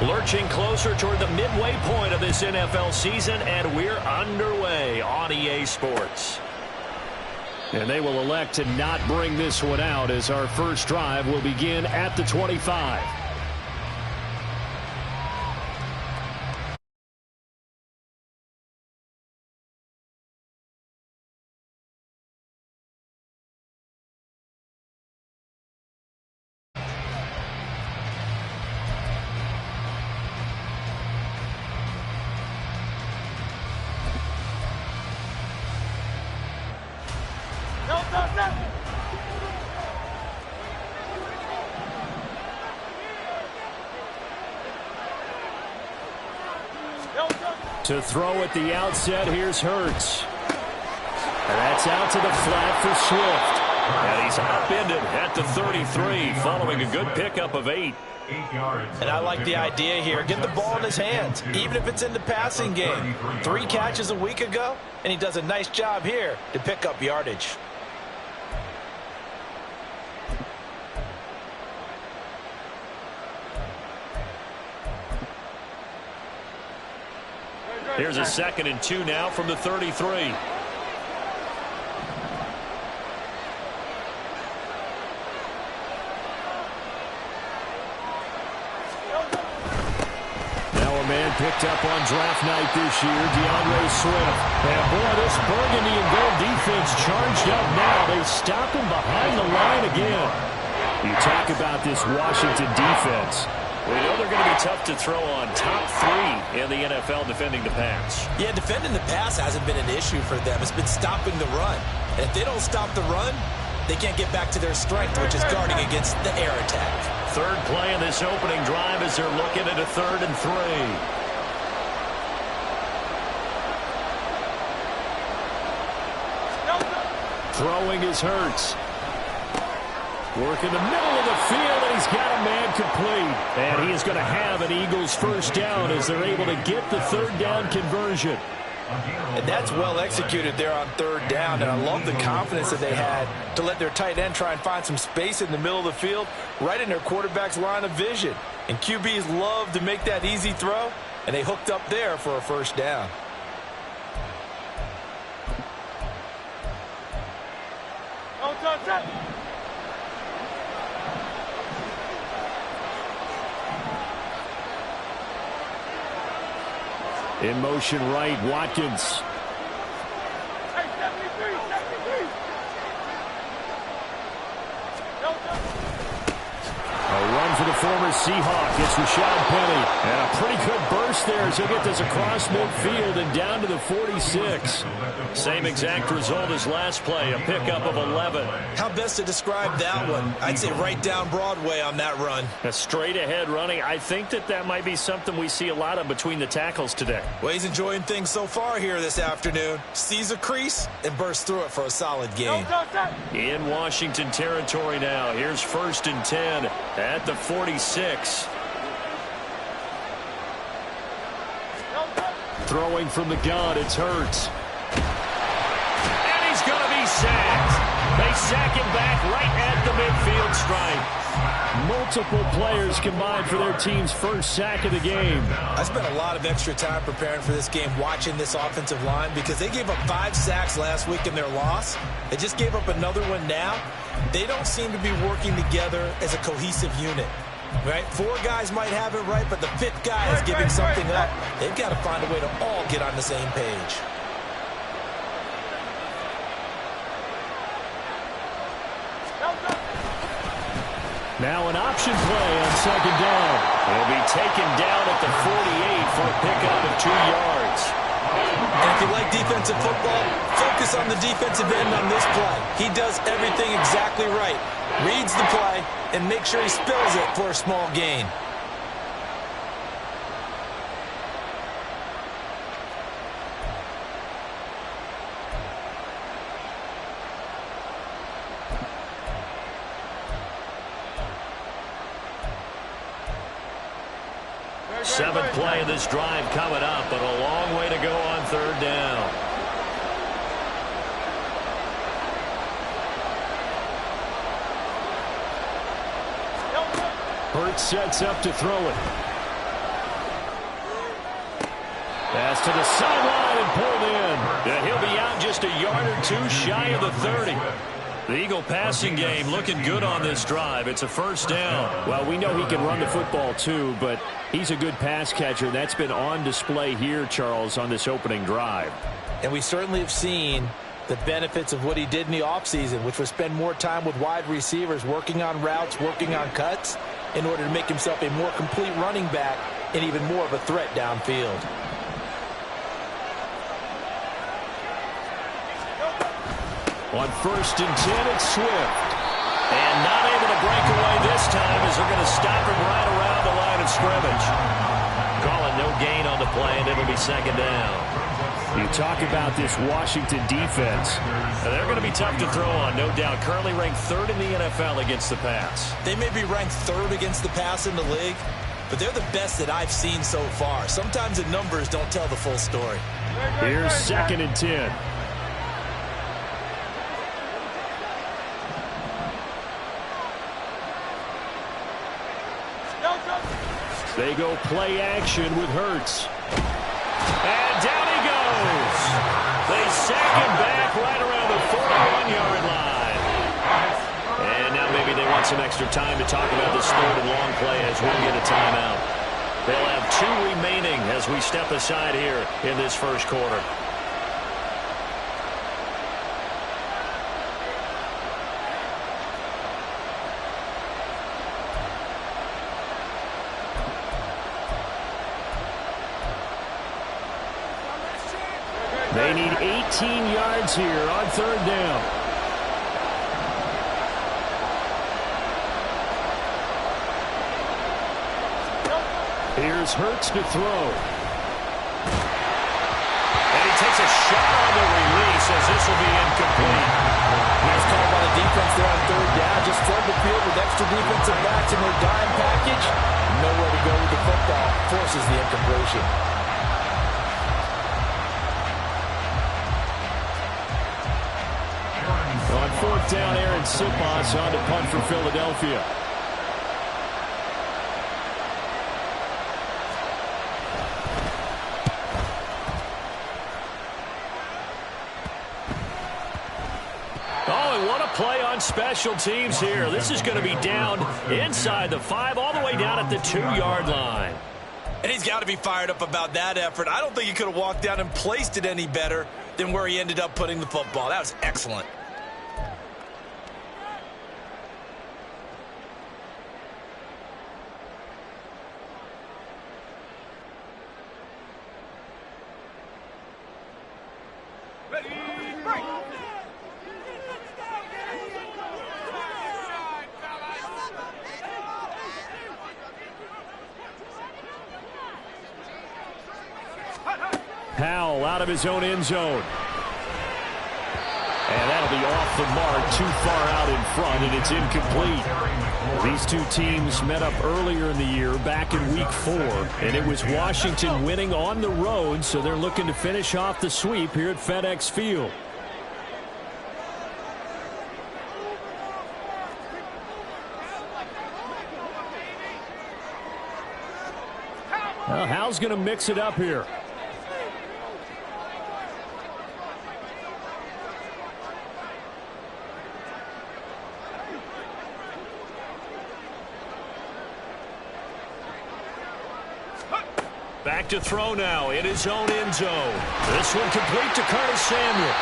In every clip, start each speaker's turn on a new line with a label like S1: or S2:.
S1: Lurching closer toward the midway point of this NFL season, and we're underway on EA Sports. And they will elect to not bring this one out as our first drive will begin at the 25. To throw at the outset, here's Hurts. And that's out to the flat for Swift. And he's upended at the 33, following a good pickup of 8.
S2: And I like the idea here. Get the ball in his hands, even if it's in the passing game. 3 catches a week ago, and he does a nice job here to pick up yardage.
S1: Here's a 2nd and 2 now from the 33. Picked up on draft night this year, DeAndre Swift. And boy, this burgundy and gold defense charged up now. They stop him behind the line again. You talk about this Washington defense. We know they're going to be tough to throw on. Top 3 in the NFL defending the pass.
S2: Yeah, defending the pass hasn't been an issue for them. It's been stopping the run. And if they don't stop the run, they can't get back to their strength, which is guarding against the air attack.
S1: Third play in this opening drive as they're looking at a 3rd and 3. Throwing is Hurts. Work in the middle of the field, and he's got a man complete. And he is going to have an Eagles first down as they're able to get the 3rd down conversion.
S2: And that's well executed there on 3rd down. And I love the confidence that they had to let their tight end try and find some space in the middle of the field, right in their quarterback's line of vision. And QBs love to make that easy throw, and they hooked up there for a first down.
S1: In motion right, Watkins. A run for the former Seahawk. It's Rashad Penny. And a pretty good burst there as he'll get this across midfield and down to the 46. Same exact result as last play, a pickup of 11.
S2: How best to describe that one? I'd say right down Broadway on that run.
S1: A straight ahead running. I think that might be something we see a lot of between the tackles today.
S2: Well, he's enjoying things so far here this afternoon. Sees a crease and bursts through it for a solid gain.
S1: In Washington territory now. Here's 1st and 10 at the 46. Throwing from the gun, it's Hurts. And he's going to be sacked. They sack him back right at the midfield stripe. Multiple players combined for their team's first sack of the game.
S2: I spent a lot of extra time preparing for this game, watching this offensive line, because they gave up 5 sacks last week in their loss. They just gave up another one now. They don't seem to be working together as a cohesive unit. Right? 4 guys might have it right, but the 5th guy is giving something up. They've got to find a way to all get on the same page.
S1: Now an option play on 2nd down. He'll be taken down at the 48 for a pickup of 2 yards.
S2: And if you like defensive football, focus on the defensive end on this play. He does everything exactly right. Reads the play and makes sure he spills it for a small gain.
S1: Seventh play of this drive coming up, but a long way to go on 3rd down. Hurts sets up to throw it. Pass to the sideline and pulled in. Yeah, he'll be out just a yard or two shy of the 30. The Eagle passing game looking good on this drive. It's a first down.
S3: Well, we know he can run the football too, but he's a good pass catcher. That's been on display here, Charles, on this opening drive.
S2: And we certainly have seen the benefits of what he did in the offseason, which was spend more time with wide receivers, working on routes, working on cuts, in order to make himself a more complete running back and even more of a threat downfield.
S1: On 1st and 10, it's Swift. And not able to break away this time as they're going to stop him right around the line of scrimmage. Calling no gain on the play, and it'll be 2nd down.
S3: You talk about this Washington defense.
S1: They're going to be tough to throw on, no doubt. Currently ranked 3rd in the NFL against the pass.
S2: They may be ranked 3rd against the pass in the league, but they're the best that I've seen so far. Sometimes the numbers don't tell the full story.
S3: Here's 2nd and 10. They go play action with Hurts.
S1: And down he goes. They sack him back right around the 41-yard line. And now maybe they want some extra time to talk about this 3rd and long play as we'll get a timeout. They'll have 2 remaining as we step aside here in this first quarter.
S3: They need 18 yards here on 3rd down. Here's Hurts to throw.
S1: And he takes a shot on the release as this will be incomplete.
S2: Nice call by the defense there on 3rd down. Just flood the field with extra defensive backs in their dime package. Nowhere to go with the football. Forces the incompletion.
S3: On 4th down, Aaron Siposs on to punt for Philadelphia.
S1: Oh, and what a play on special teams here. This is going to be down inside the 5, all the way down at the 2-yard line.
S2: And he's got to be fired up about that effort. I don't think he could have walked down and placed it any better than where he ended up putting the football. That was excellent.
S3: Howell out of his own end zone. And that'll be off the mark, too far out in front, and it's incomplete. These two teams met up earlier in the year, back in Week 4, and it was Washington winning on the road, so they're looking to finish off the sweep here at FedEx Field. Well, Howell's going to mix it up here.
S1: Back to throw now in his own end zone. This one complete to Curtis Samuel.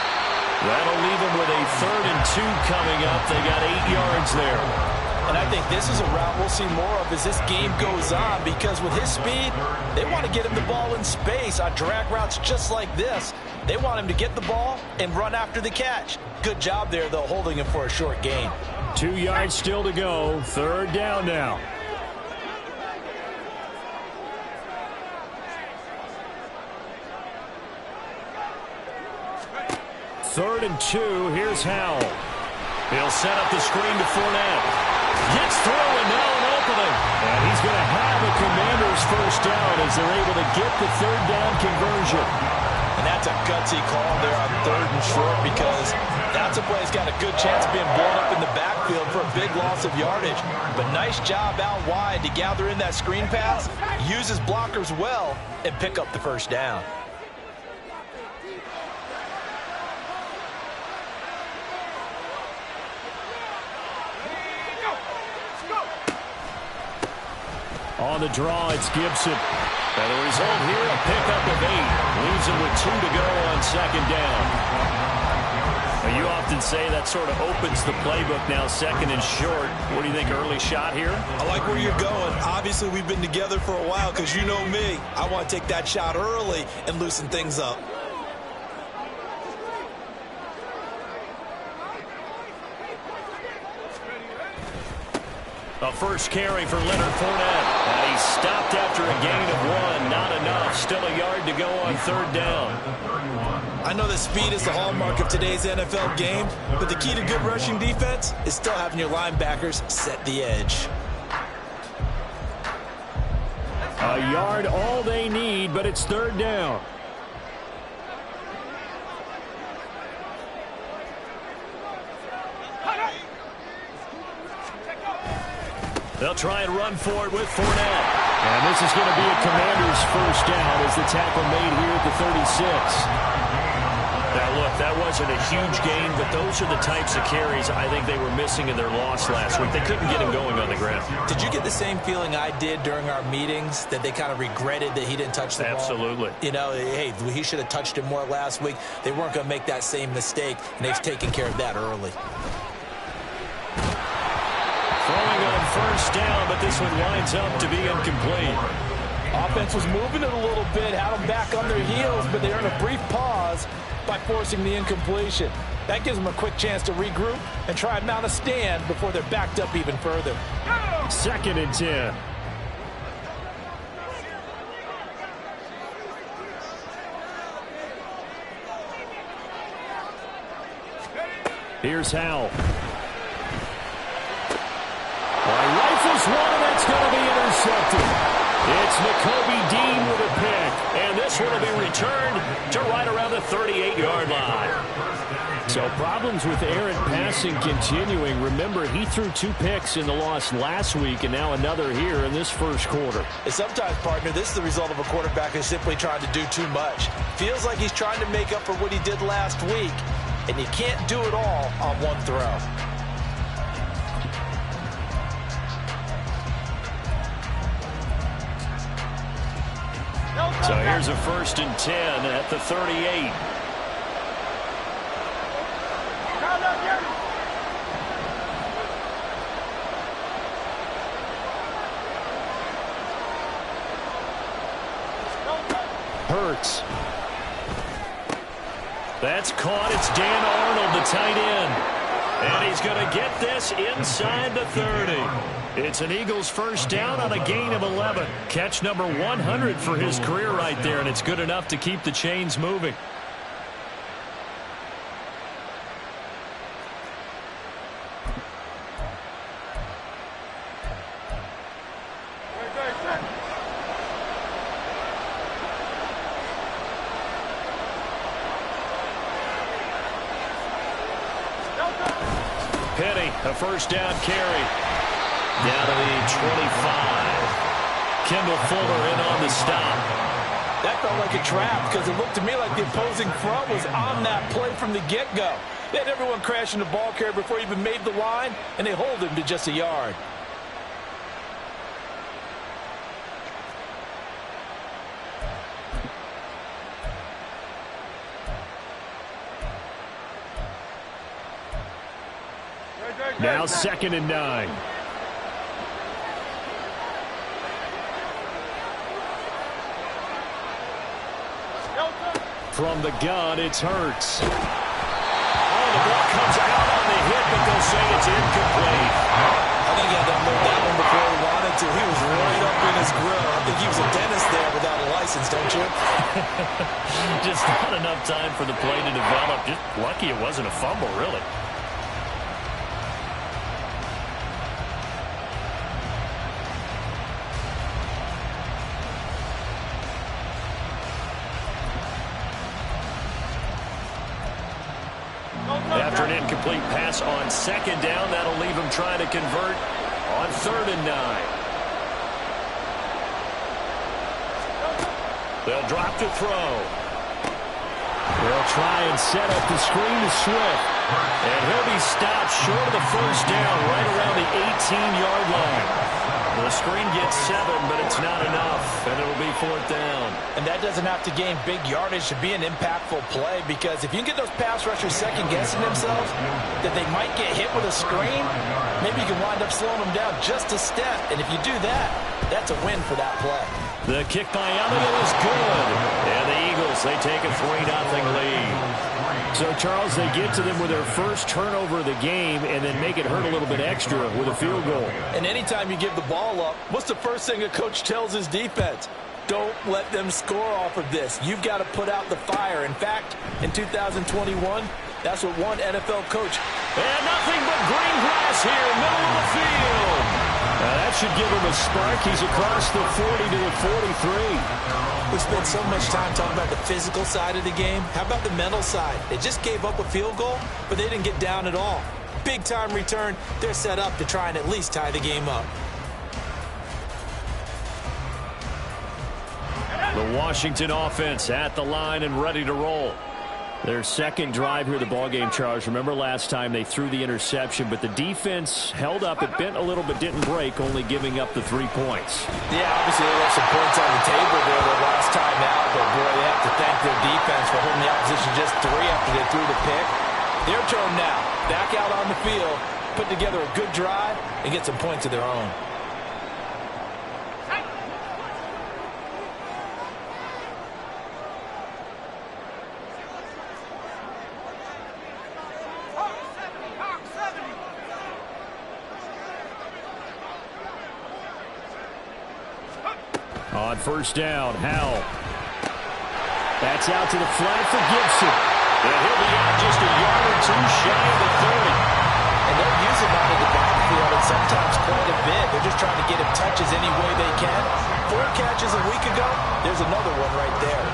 S1: That'll leave him with a 3rd and 2 coming up. They got 8 yards there.
S2: And I think this is a route we'll see more of as this game goes on, because with his speed, they want to get him the ball in space on drag routes just like this. They want him to get the ball and run after the catch. Good job there, though, holding him for a short gain.
S3: 2 yards still to go. 3rd down now. 3rd and 2. Here's Howell.
S1: He'll set up the screen to Fournette. Gets through and now an opening.
S3: And he's going to have a Commanders first down as they're able to get the 3rd down conversion.
S2: And that's a gutsy call there on 3rd and short, because that's a play that's got a good chance of being blown up in the backfield for a big loss of yardage. But nice job out wide to gather in that screen pass, use his blockers well, and pick up the first down.
S3: On the draw, it's Gibson. And the result here, a pickup of 8. Leaves it with 2 to go on second down. Now, you often say that sort of opens the playbook now, second and short. What do you think, early shot here?
S2: I like where you're going. Obviously, we've been together for a while because you know me. I want to take that shot early and loosen things up.
S3: A first carry for Leonard Fournette. And he's stopped after a gain of 1. Not enough. Still a yard to go on third down.
S2: I know that speed is the hallmark of today's NFL game, but the key to good rushing defense is still having your linebackers set the edge.
S3: A yard all they need, but it's third down. They'll try and run for it with Fournette. And this is going to be a Commander's first down as the tackle made here at the 36. Now, look, that wasn't a huge gain, but those are the types of carries I think they were missing in their loss last week. They couldn't get him going on the ground.
S2: Did you get the same feeling I did during our meetings, that they kind of regretted that he didn't touch the ball?
S3: Absolutely.
S2: You know, hey, he should have touched it more last week. They weren't going to make that same mistake, and they've taken care of that early.
S3: Throwing on first down, but this one winds up to be incomplete.
S4: Offense was moving it a little bit, had them back on their heels, but they earned a brief pause by forcing the incompletion. That gives them a quick chance to regroup and try and mount a stand before they're backed up even further.
S3: Second and 10. Here's Howell. Rifles one, and that's going to be intercepted. It's Nakobe Dean with a pick, and this one will be returned to right around the 38-yard line. So problems with errant passing continuing. Remember, he threw 2 picks in the loss last week, and now another here in this first quarter.
S2: And sometimes, partner, this is the result of a quarterback who's simply trying to do too much. Feels like he's trying to make up for what he did last week, and you can't do it all on one throw.
S3: So here's a first and 10 at the 38. Hurts. That's caught. It's Dan Arnold, the tight end. And he's going to get this inside the 30. It's an Eagles first down on a gain of 11. Catch number 100 for his career right there, and it's good enough to keep the chains moving. Penny, a first down carry. Down to the 25. Kendall Fuller in on the stop.
S4: That felt like a trap because it looked to me like the opposing front was on that play from the get-go. They had everyone crashing the ball carrier before he even made the line, and they hold him to just a yard.
S3: Now second and 9. From the gun, it's Hurts. Oh, the ball comes out on the hit, but they'll say it's incomplete.
S2: I think he had to move that one before he wanted to. He was right up in his grill. I think he was a dentist there without a license, don't you?
S3: Just not enough time for the play to develop. Just lucky it wasn't a fumble, really. After an incomplete pass on second down, that'll leave him trying to convert on third and 9. They'll drop to throw. They'll try and set up the screen to Swift. And he'll be stopped short of the first down right around the 18-yard line. The screen gets 7, but it's not enough, and it'll be 4th down.
S4: And that doesn't have to gain big yardage to be an impactful play, because if you can get those pass rushers second-guessing themselves that they might get hit with a screen, maybe you can wind up slowing them down just a step. And if you do that, that's a win for that play.
S3: The kick by Elliott is good. And the Eagles, they take a 3-0 lead. So, Charles, they get to them with their first turnover of the game and then make it hurt a little bit extra with a field goal.
S4: And anytime you give the ball up, what's the first thing a coach tells his defense? Don't let them score off of this. You've got to put out the fire. In fact, in 2021, that's what one NFL coach.
S3: And nothing but green grass here, middle of the field. That should give him a spark. He's across the 40 to the 43.
S2: We spent so much time talking about the physical side of the game. How about the mental side? They just gave up a field goal, but they didn't get down at all. Big-time return. They're set up to try and at least tie the game up.
S3: The Washington offense at the line and ready to roll. Their second drive here, the ballgame, Charles. Remember last time they threw the interception, but the defense held up. It bent a little but didn't break, only giving up the 3 points.
S4: Yeah, obviously they left some points on the table there the last time out, but boy, they have to thank their defense for holding the opposition just 3 after they threw the pick. Their turn now. Back out on the field, put together a good drive, and get some points of their own.
S3: On first down, Howell. That's out to the flat for Gibson. And he'll be out just a yard or 2 shy of the 30.
S4: And they'll use him out of the backfield, and sometimes quite a bit. They're just trying to get him touches any way they can. 4 catches a week ago. There's another one right there.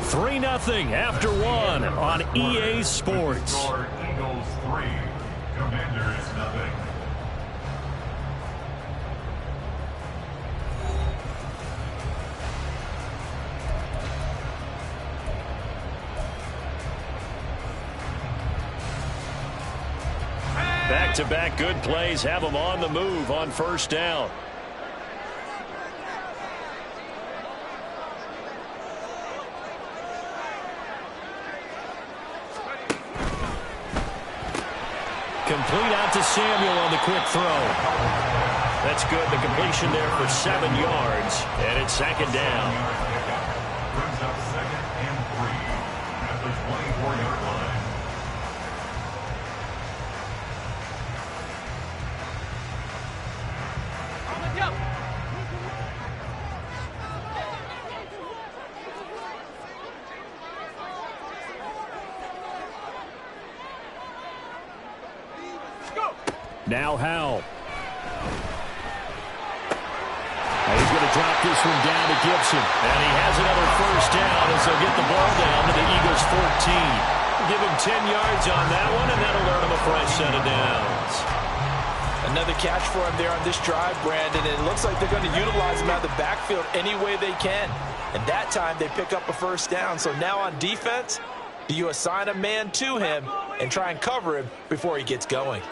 S3: 3-0 after 1 on EA Sports.
S5: Eagles 3, Commanders 0.
S3: Back-to-back good plays have them on the move on first down. Complete out to Samuel on the quick throw. That's good. The completion there for 7 yards, and it's second down.
S5: Brings up 2nd and 3 at the 24-yard line.
S3: Now Howell. And he's going to drop this one down to Gibson. And he has another first down as they'll get the ball down to the Eagles 14. Give him 10 yards on that one, and that'll earn him a fresh set of downs.
S4: Another catch for him there on this drive, Brandon. And it looks like they're going to utilize him out of the backfield any way they can. And that time they pick up a first down. So now on defense, do you assign a man to him and try and cover him before he gets going?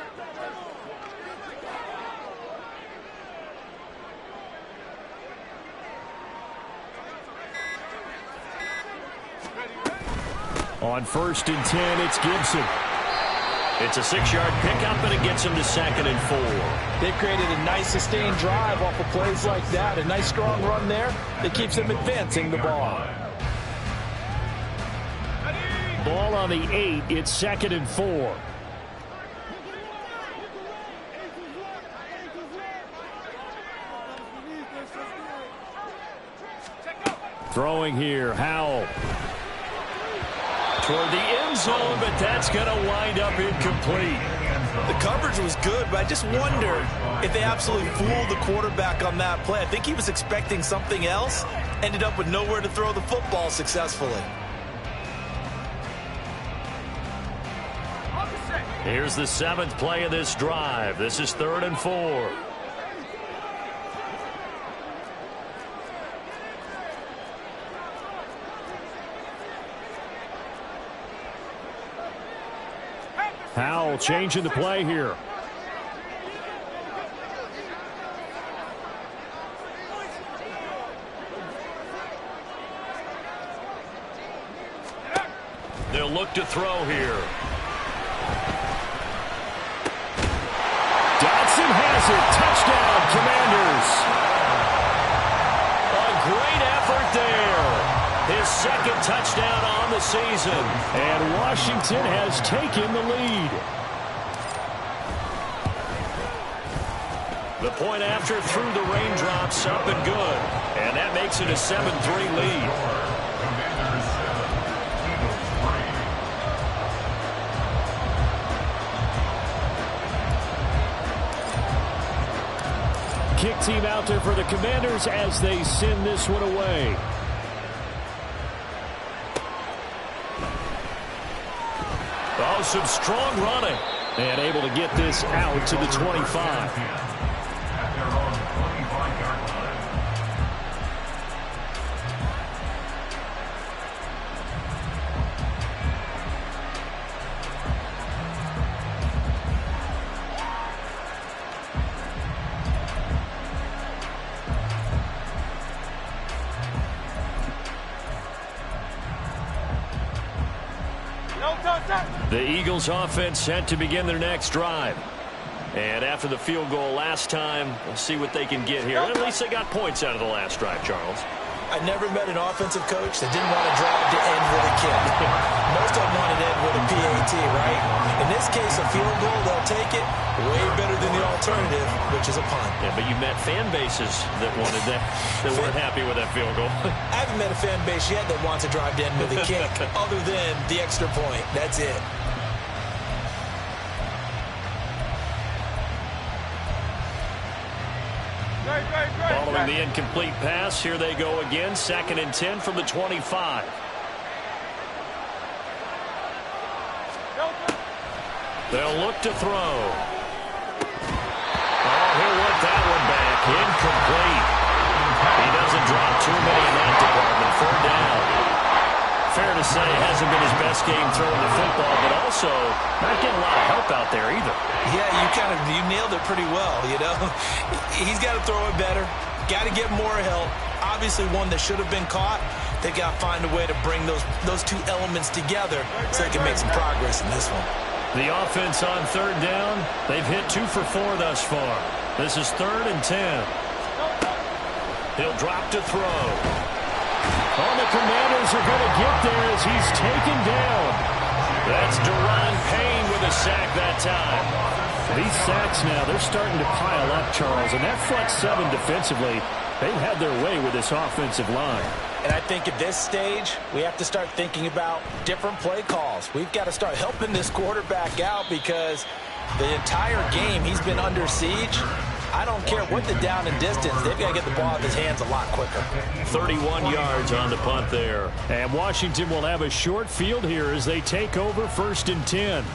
S3: On 1st and 10, it's Gibson. It's a 6-yard pickup, and it gets him to 2nd and 4.
S4: They've created a nice sustained drive off of plays like that. A nice strong run there that keeps them advancing the ball.
S3: Ball on the 8. It's 2nd and 4. Throwing here, Howell. Toward the end zone, but that's going to wind up incomplete.
S2: The coverage was good, but I just wonder if they absolutely fooled the quarterback on that play. I think he was expecting something else, ended up with nowhere to throw the football successfully.
S3: Here's the 7th play of this drive. This is 3rd and 4. Howell They'll change in the play here. They'll look to throw here. Dotson has it. Touchdown, Commanders. A great effort there. His second touchdown on the season. And Washington has taken the lead. The point after through the raindrops, up and good. And that makes it a 7-3 lead. Kick team out there for the Commanders as they send this one away. Oh, some strong running. And able to get this out to the 25. The Eagles offense set to begin their next drive. And after the field goal last time, we'll see what they can get here. At least they got points out of the last drive, Charles.
S2: I never met an offensive coach that didn't want to drive to end with a kick. Most of them want to end with a PAT, right? In this case, a field goal, they'll take it. Way better than the alternative, which is a punt.
S3: Yeah, but you met fan bases that wanted that, that weren't happy with that field goal.
S2: I haven't met a fan base yet that wants to drive to end with a kick, other than the extra point. That's it.
S3: Following the incomplete pass, here they go again. 2nd and 10 from the 25. They'll look to throw. Oh, he'll work that one back. Incomplete. He doesn't drop too many in that department. 4th down. Fair to say, hasn't been his best game throwing the football, but also not getting a lot of help out there either.
S2: Yeah, you nailed it pretty well, you know. He's got to throw it better. Got to get more help. Obviously one that should have been caught. They got to find a way to bring those two elements together so they can make some progress in this one.
S3: The offense on 3rd down. They've hit 2 for 4 thus far. This is 3rd and 10. He'll drop to throw. Oh, the Commanders are going to get there as he's taken down. That's Deron Payne with a sack that time. These sacks now, they're starting to pile up, Charles. And that front 7 defensively, they've had their way with this offensive line.
S4: And I think at this stage, we have to start thinking about different play calls. We've got to start helping this quarterback out because the entire game he's been under siege. I don't care what the down and distance. They've got to get the ball out of his hands a lot quicker.
S3: 31 yards on the punt there. And Washington will have a short field here as they take over 1st and 10.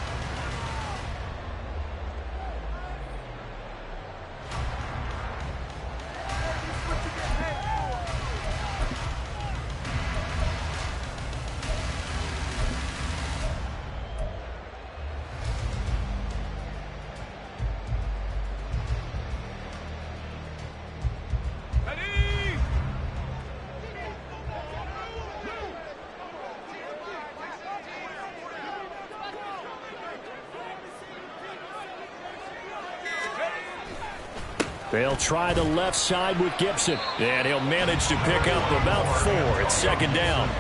S3: They'll try the left side with Gibson. And he'll manage to pick up about 4. It's 2nd down.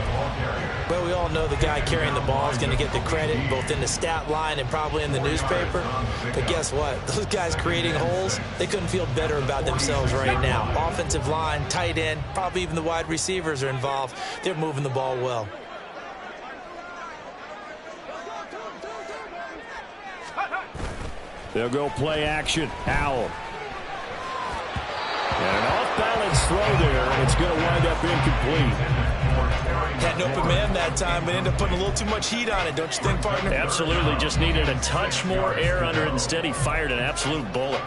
S2: Well, we all know the guy carrying the ball is going to get the credit both in the stat line and probably in the newspaper. But guess what? Those guys creating holes, they couldn't feel better about themselves right now. Offensive line, tight end, probably even the wide receivers are involved. They're moving the ball well.
S3: They'll go play action. Howell. And an off-balance throw there, and it's going to wind up incomplete.
S2: Had an open man that time, but ended up putting a little too much heat on it, don't you think, partner?
S3: Absolutely. Just needed a touch more air under it. Instead, he fired an absolute bullet.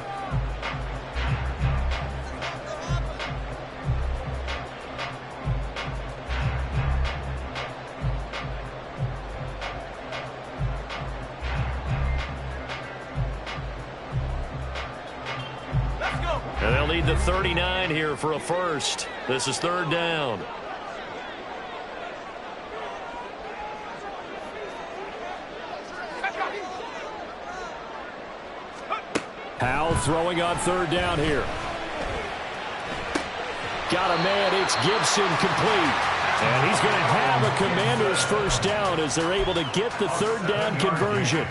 S3: And they'll need the 39 here for a first. This is third down. Howell throwing on third down here. Got a man, it's Gibson, complete. And he's going to have a Commanders first down as they're able to get the third down conversion.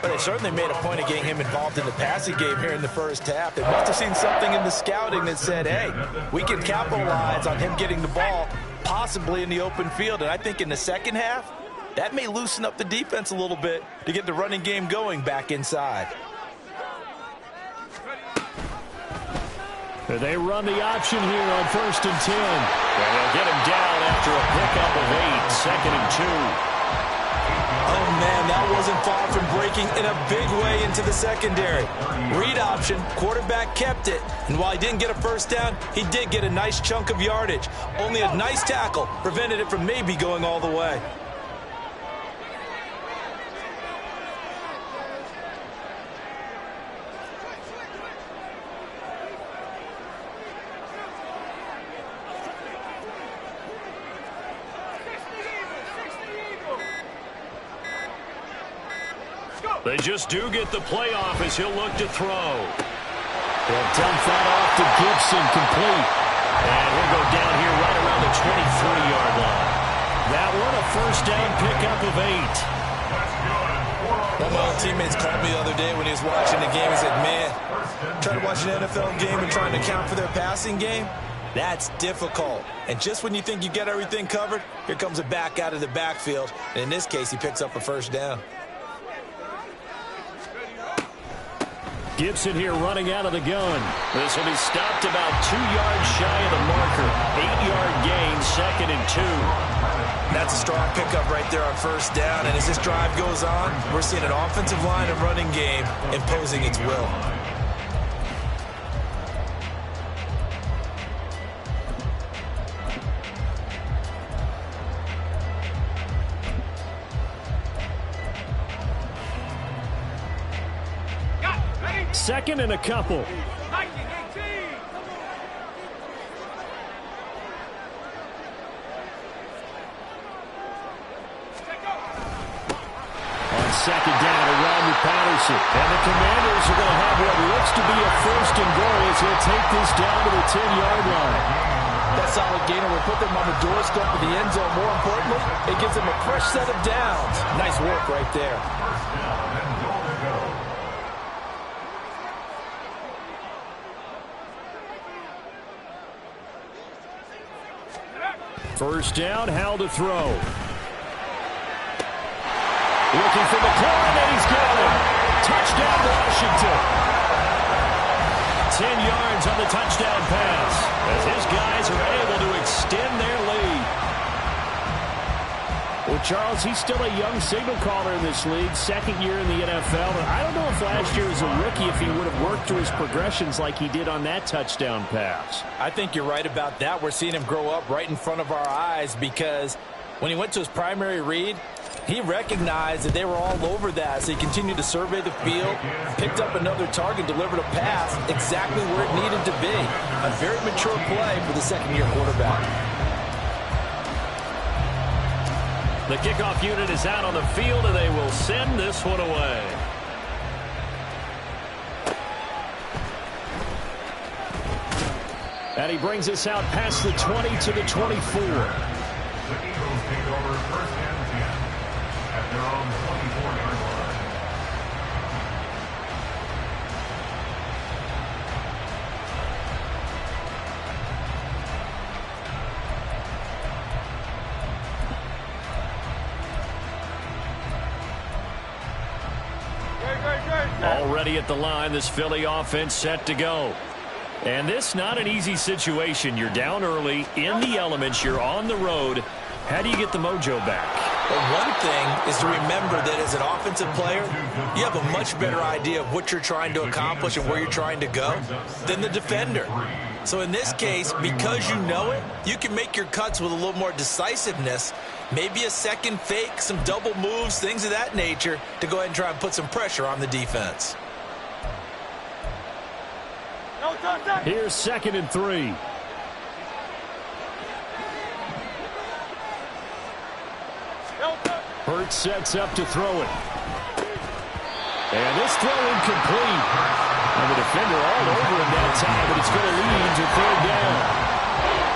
S4: Well, they certainly made a point of getting him involved in the passing game here in the first half. They must have seen something in the scouting that said, hey, we can capitalize on him getting the ball possibly in the open field. And I think in the second half, that may loosen up the defense a little bit to get the running game going back inside.
S3: They run the option here on 1st and 10. And they'll get him down after a pickup of 8, 2nd and 2.
S4: Oh, man, that wasn't far from breaking in a big way into the secondary. Read option, quarterback kept it, and while he didn't get a first down, he did get a nice chunk of yardage. Only a nice tackle prevented it from maybe going all the way.
S3: They just do get the playoff as he'll look to throw.
S1: They'll dump that off to Gibson, complete.
S3: And we'll go down here right around the 23-yard line.
S1: That one a first down pickup of 8.
S4: One of my old teammates called me the other day when he was watching the game. He said, man, trying to watch an NFL game and trying to account for their passing game, that's difficult. And just when you think you get everything covered, here comes a back out of the backfield. And in this case, he picks up a first down.
S3: Gibson here running out of the gun. This will be stopped about 2 yards shy of the marker. 8-yard gain, 2nd and 2.
S4: That's a strong pickup right there on first down. And as this drive goes on, we're seeing an offensive line and running game imposing its will.
S3: Second and a couple.
S1: On second down, around with Patterson. And the Commanders are going to have what looks to be a first and goal as he'll take this down to the 10-yard line.
S4: That solid gainer will put them on the doorstep of the end zone. More importantly, it gives them a fresh set of downs. Nice work right there.
S3: First down, Howell to throw. Looking for McLaurin, and he's got it. Touchdown, Washington. 10 yards on the touchdown pass as his guys are able to extend their lead.
S1: Well, Charles, he's still a young signal caller in this league, second year in the NFL. And I don't know if last year as a rookie if he would have worked through his progressions like he did on that touchdown pass.
S4: I think you're right about that. We're seeing him grow up right in front of our eyes because when he went to his primary read, he recognized that they were all over that, so he continued to survey the field, picked up another target, delivered a pass exactly where it needed to be. A very mature play for the second-year quarterback.
S3: The kickoff unit is out on the field, and they will send this one away.
S1: And he brings us out past the 20 to the 24.
S5: The Eagles take over first and 10 at their own 24-yard line.
S3: Already at the line, this Philly offense set to go. And this not an easy situation. You're down early, in the elements, you're on the road. How do you get the mojo back?
S4: Well, one thing is to remember that as an offensive player, you have a much better idea of what you're trying to accomplish and where you're trying to go than the defender. So in this case, because you know it, you can make your cuts with a little more decisiveness, maybe a second fake, some double moves, things of that nature, to go ahead and try and put some pressure on the defense.
S3: Here's 2nd and 3. Hurts sets up to throw it. And this throw incomplete. And the defender all over him that time, but it's going to lead to 3rd down.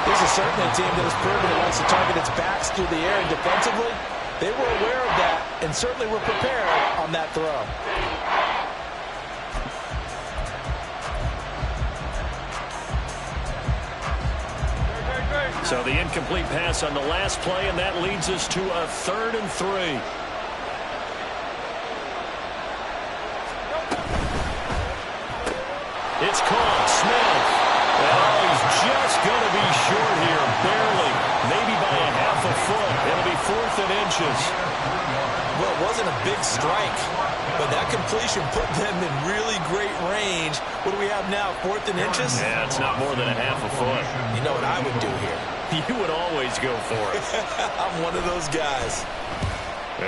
S2: This is certainly a team that has proven it likes to target its backs through the air, and defensively, they were aware of that and certainly were prepared on that throw.
S3: So the incomplete pass on the last play, and that leads us to a 3rd and 3. It's caught. Smith. Oh, he's just going to be short here, barely, maybe by a half a foot. It'll be 4th and inches.
S2: Well, it wasn't a big strike, but that completion put them in really great range. What do we have now, 4th and inches?
S3: Yeah, it's not more than a half a foot.
S2: You know what I would do here?
S3: You would always go for it.
S2: I'm one of those guys.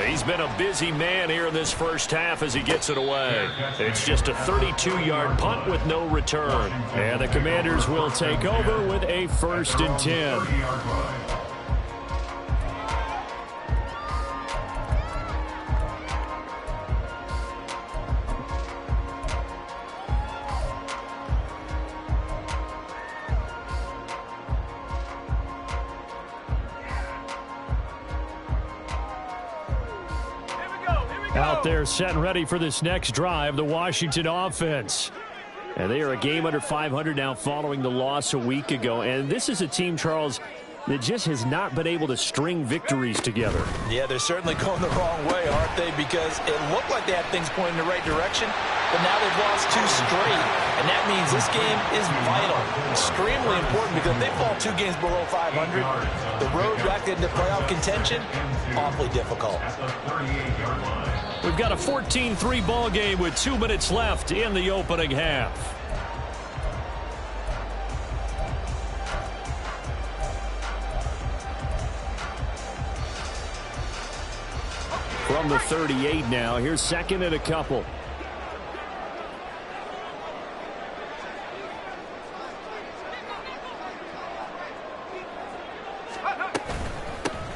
S3: He's been a busy man here in this first half as he gets it away. It's just a 32-yard punt with no return. And the Commanders will take over with a 1st and 10. Out there set and ready for this next drive, the Washington offense. And they are a game under 500 now following the loss a week ago. And this is a team, Charles, that just has not been able to string victories together.
S2: Yeah, they're certainly going the wrong way, aren't they? Because it looked like they had things pointing in the right direction, but now they've lost 2 straight. And that means this game is vital, extremely important, because if they fall 2 games below 500, the road back into playoff contention, awfully difficult.
S3: We've got a 14-3 ball game with 2 minutes left in the opening half. From the 38 now, here's 2nd and a couple.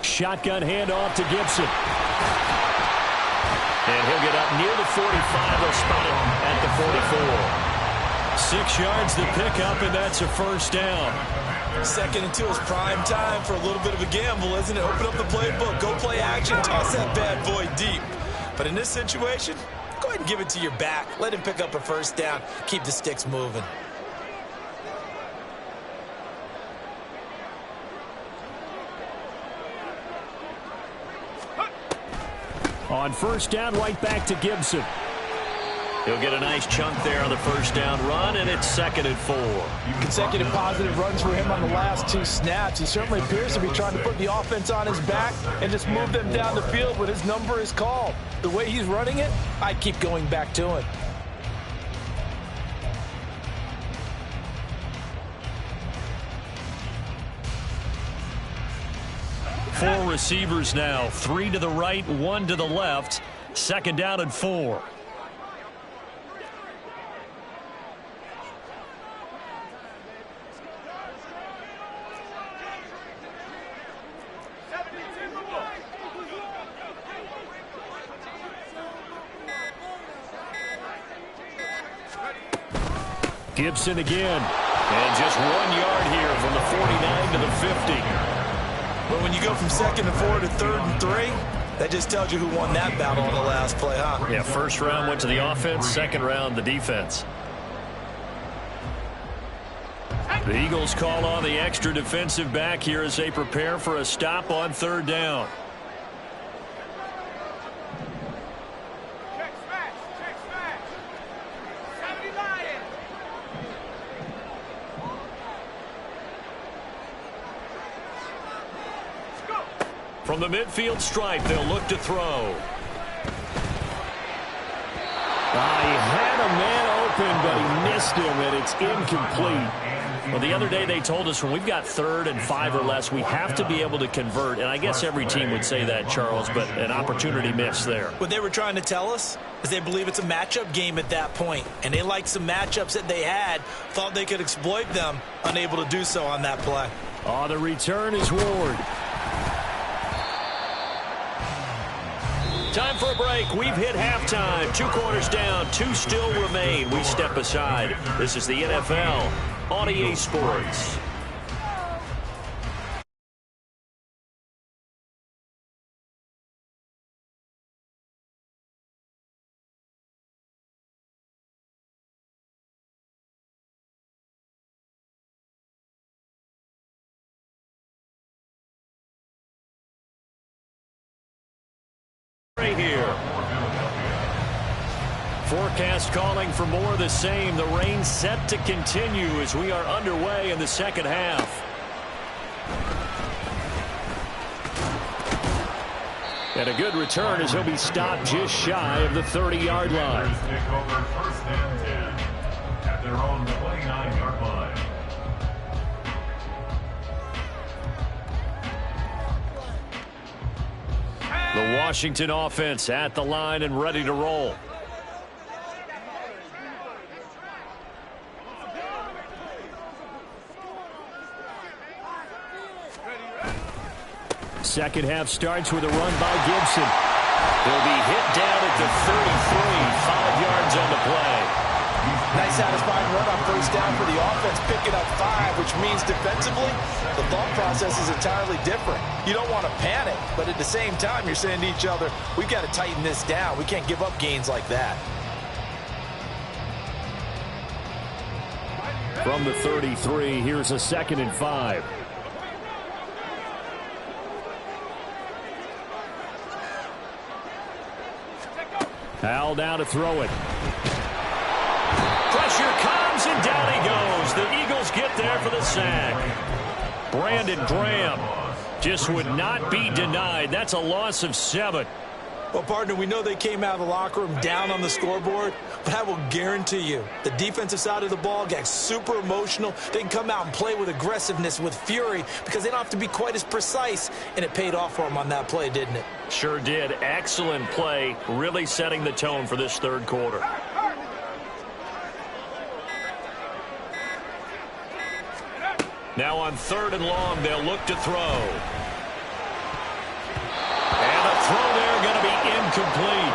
S3: Shotgun handoff to Gibson. And he'll get up near the 45. They'll spot him at the 44. 6 yards to pick up, and that's a 1st down.
S2: 2nd and 2 is prime time for a little bit of a gamble, isn't it? Open up the playbook, go play action, toss that bad boy deep. But in this situation, go ahead and give it to your back. Let him pick up a 1st down. Keep the sticks moving.
S3: On 1st down, right back to Gibson. He'll get a nice chunk there on the 1st down run, and it's 2nd and 4.
S4: Consecutive positive runs for him on the last 2 snaps. He certainly appears to be trying to put the offense on his back and just move them down the field when his number is called. The way he's running it, I keep going back to him.
S3: Four receivers now, 3 to the right, 1 to the left. 2nd down and 4. Gibson again. And just 1 yard here from the 49 to the 50.
S2: But when you go from 2nd and 4 to 3rd and 3, that just tells you who won that battle on the last play, huh?
S3: Yeah, 1st round went to the offense, 2nd round the defense. The Eagles call on the extra defensive back here as they prepare for a stop on 3rd down. From the midfield stripe, they'll look to throw. He had a man open, but he missed him, and it's incomplete. Well, the other day they told us when we've got 3rd and 5 or less, we have to be able to convert. And I guess every team would say that, Charles, but an opportunity missed there.
S2: What they were trying to tell us, As they believe it's a matchup game at that point, and they like some matchups that they had, thought they could exploit them, unable to do so on that play.
S3: Oh, the return is Ward. Time for a break. We've hit halftime. 2 quarters down, 2 still remain. We step aside. This is the NFL on EA Sports. Here. Forecast calling for more of the same. The rain set to continue as we are underway in the second half. And a good return as he'll be stopped just shy of the 30-yard line.
S5: Take over first and 10 at their own 29-yard line.
S3: The Washington offense at the line and ready to roll. Second half starts with a run by Gibson. He'll be hit down at the 33, 5 yards on the play.
S4: Nice satisfying run on first down for the offense, picking up 5, which means defensively, the thought process is entirely different. You don't want to panic, but at the same time, you're saying to each other, we've got to tighten this down. We can't give up gains like that.
S3: From the 33, here's a 2nd and 5. Hal now to throw it. Pressure comes, and down he goes. The Eagles get there for the sack. Brandon Graham just would not be denied. That's a loss of 7.
S2: Well, partner, we know they came out of the locker room down on the scoreboard, but I will guarantee you the defensive side of the ball got super emotional. They can come out and play with aggressiveness, with fury, because they don't have to be quite as precise, and it paid off for them on that play, didn't it?
S3: Sure did. Excellent play, really setting the tone for this third quarter. Now on 3rd and long, they'll look to throw. And a throw there going to be incomplete.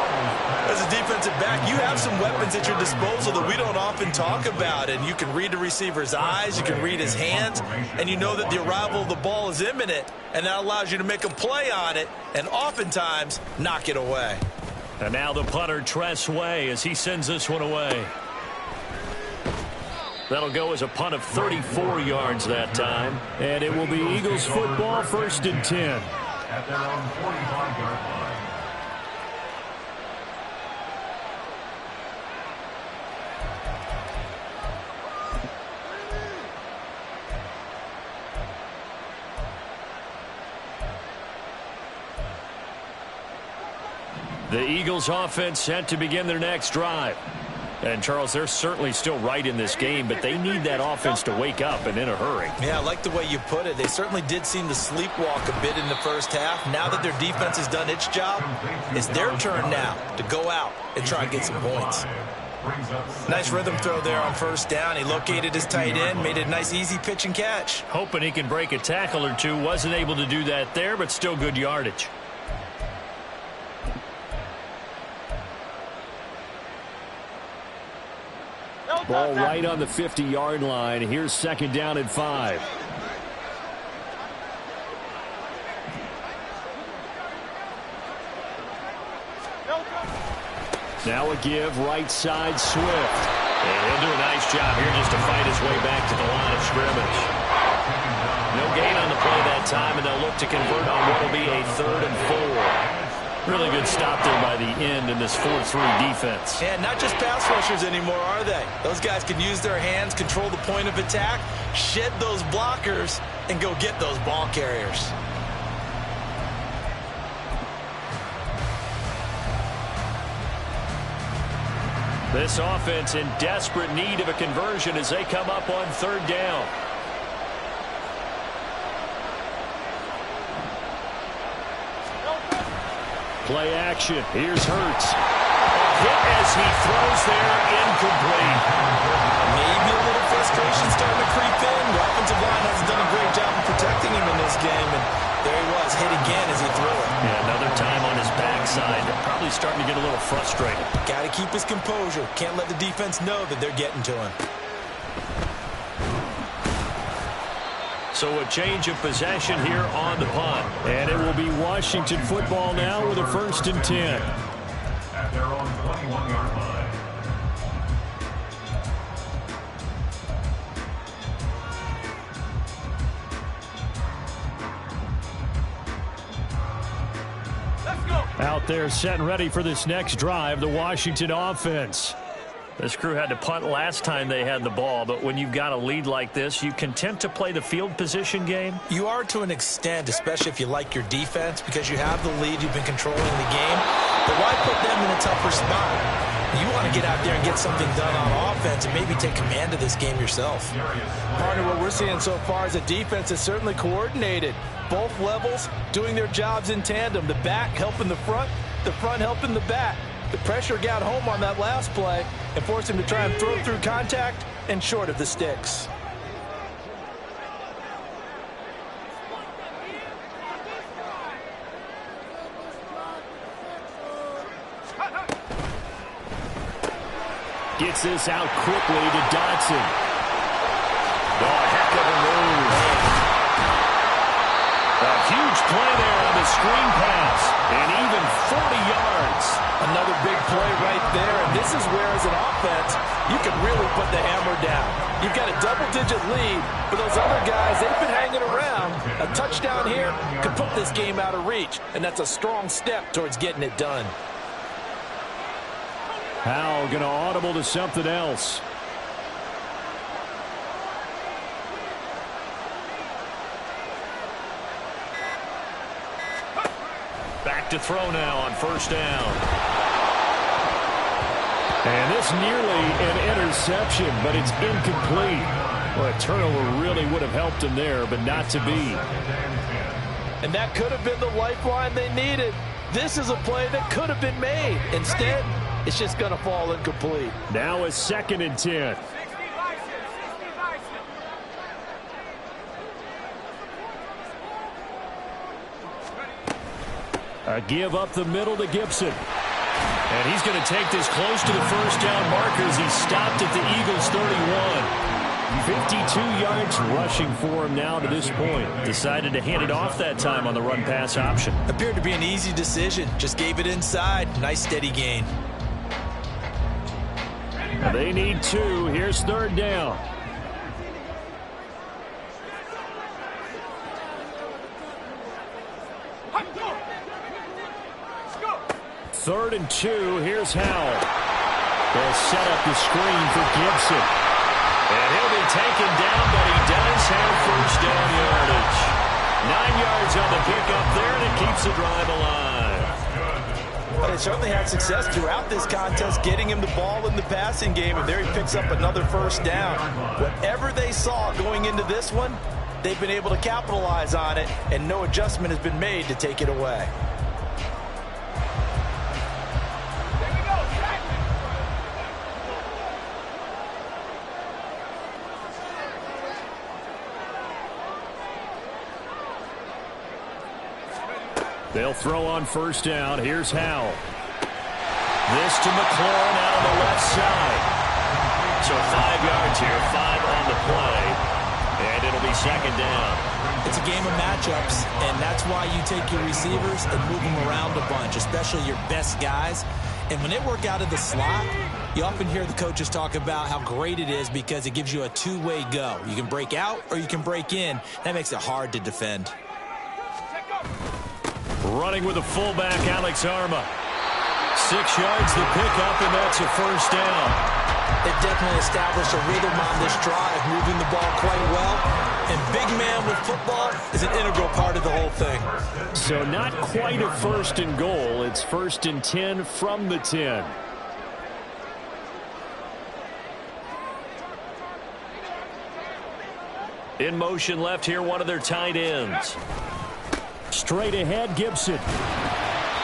S2: As a defensive back, you have some weapons at your disposal that we don't often talk about, and you can read the receiver's eyes, you can read his hands, and you know that the arrival of the ball is imminent, and that allows you to make a play on it and oftentimes knock it away.
S3: And now the punter, Tress Way, as he sends this one away. That'll go as a punt of 34 yards that time. And it will be Eagles football, 1st and 10.
S5: At their own 45-yard line.
S3: The Eagles offense set to begin their next drive. And, Charles, they're certainly still right in this game, but they need that offense to wake up and in a hurry.
S2: Yeah, I like the way you put it. They certainly did seem to sleepwalk a bit in the first half. Now that their defense has done its job, it's their turn now to go out and try and get some points. Nice rhythm throw there on first down. He located his tight end, made it a nice easy pitch and catch.
S3: Hoping he can break a tackle or two. Wasn't able to do that there, but still good yardage. Ball right on the 50-yard line. Here's 2nd down and 5. Now a give, right side, Swift. And he'll do a nice job here just to fight his way back to the line of scrimmage. No gain on the play that time, and they'll look to convert on what will be a 3rd and 4. Really good stop there by the end in this 4-3 defense.
S2: And not just pass rushers anymore, are they? Those guys can use their hands, control the point of attack, shed those blockers, and go get those ball carriers.
S3: This offense in desperate need of a conversion as they come up on 3rd down. Play action. Here's Hurts. hit as he throws there, incomplete.
S2: Maybe a little frustration starting to creep in. The offensive line hasn't done a great job of protecting him in this game, and there he was, hit again as he threw it.
S3: Yeah, another time on his backside. Probably starting to get a little frustrated.
S2: Got to keep his composure. Can't let the defense know that they're getting to him.
S3: So a change of possession here on the punt.
S1: And it will be Washington football now with a 1st and 10.
S5: At their own 21-yard line.
S1: Out there set and ready for this next drive, the Washington offense.
S3: This crew had to punt last time they had the ball, but when you've got a lead like this, you content to play the field position game?
S2: You are to an extent, especially if you like your defense, because you have the lead, you've been controlling the game. But why put them in a tougher spot? You want to get out there and get something done on offense and maybe take command of this game yourself.
S4: Partner, what we're seeing so far is a defense that's certainly coordinated. Both levels doing their jobs in tandem. The back helping the front helping the back. The pressure got home on that last play and forced him to try and throw through contact and short of the sticks.
S1: Gets this out quickly to Dotson.
S3: Oh, heck of a move. A huge play there on the screen pass. And even 40 yards.
S4: Another big play right there. And this is where, as an offense, you can really put the hammer down. You've got a double-digit lead. For those other guys, they've been hanging around. A touchdown here could put this game out of reach. And that's a strong step towards getting it done.
S1: Howell going to audible to something else.
S3: Back to throw now on 1st down.
S1: And this nearly an interception, but it's incomplete. Well, a turnover really would have helped him there, but not to be.
S4: And that could have been the lifeline they needed. This is a play that could have been made. Instead, it's just going to fall incomplete.
S1: Now a 2nd and 10. A give up the middle to Gibson.
S3: And he's going to take this close to the 1st down marker as he stopped at the Eagles' 31.
S1: 52 yards rushing for him now to this point.
S3: Decided to hand it off that time on the run-pass option.
S2: Appeared to be an easy decision. Just gave it inside. Nice steady gain.
S1: They need 2. Here's 3rd down. Third and 2. Here's Howell. They'll set up the screen for Gibson.
S3: And he'll be taken down, but he does have 1st down yardage. 9 yards on the pickup there, and it keeps the drive alive.
S4: But they certainly had success throughout this contest, getting him the ball in the passing game, and there he picks up another 1st down. Whatever they saw going into this one, they've been able to capitalize on it, and no adjustment has been made to take it away.
S1: They'll throw on 1st down. Here's Howell. This to McLaurin out on the left side.
S3: So 5 yards here, 5 on the play. And it'll be 2nd down.
S2: It's a game of matchups, and that's why you take your receivers and move them around a bunch, especially your best guys. And when they work out of the slot, you often hear the coaches talk about how great it is because it gives you a two-way go. You can break out or you can break in. That makes it hard to defend.
S3: Running with the fullback, Alex Arma. 6 yards the pickup, and that's a 1st down.
S2: They've definitely established a rhythm on this drive, moving the ball quite well. And big man with football is an integral part of the whole thing.
S1: So not quite a 1st and goal. It's 1st and 10 from the 10.
S3: In motion left here, one of their tight ends.
S1: Straight ahead, Gibson.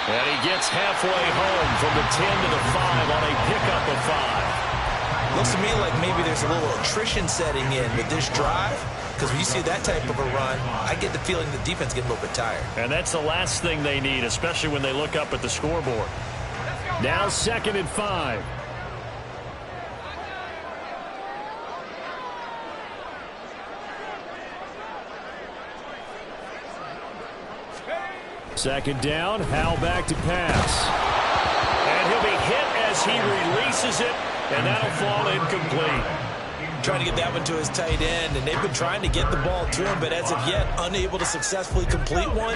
S3: And he gets halfway home from the 10 to the 5 on a pickup of 5.
S2: Looks to me like maybe there's a little attrition setting in with this drive, because when you see that type of a run, I get the feeling the defense getting a little bit tired.
S3: And that's the last thing they need, especially when they look up at the scoreboard. Now 2nd and 5. Second down, Howell back to pass. And he'll be hit as he releases it, and that'll fall incomplete.
S2: Trying to get that one to his tight end, and they've been trying to get the ball to him, but as of yet, unable to successfully complete one.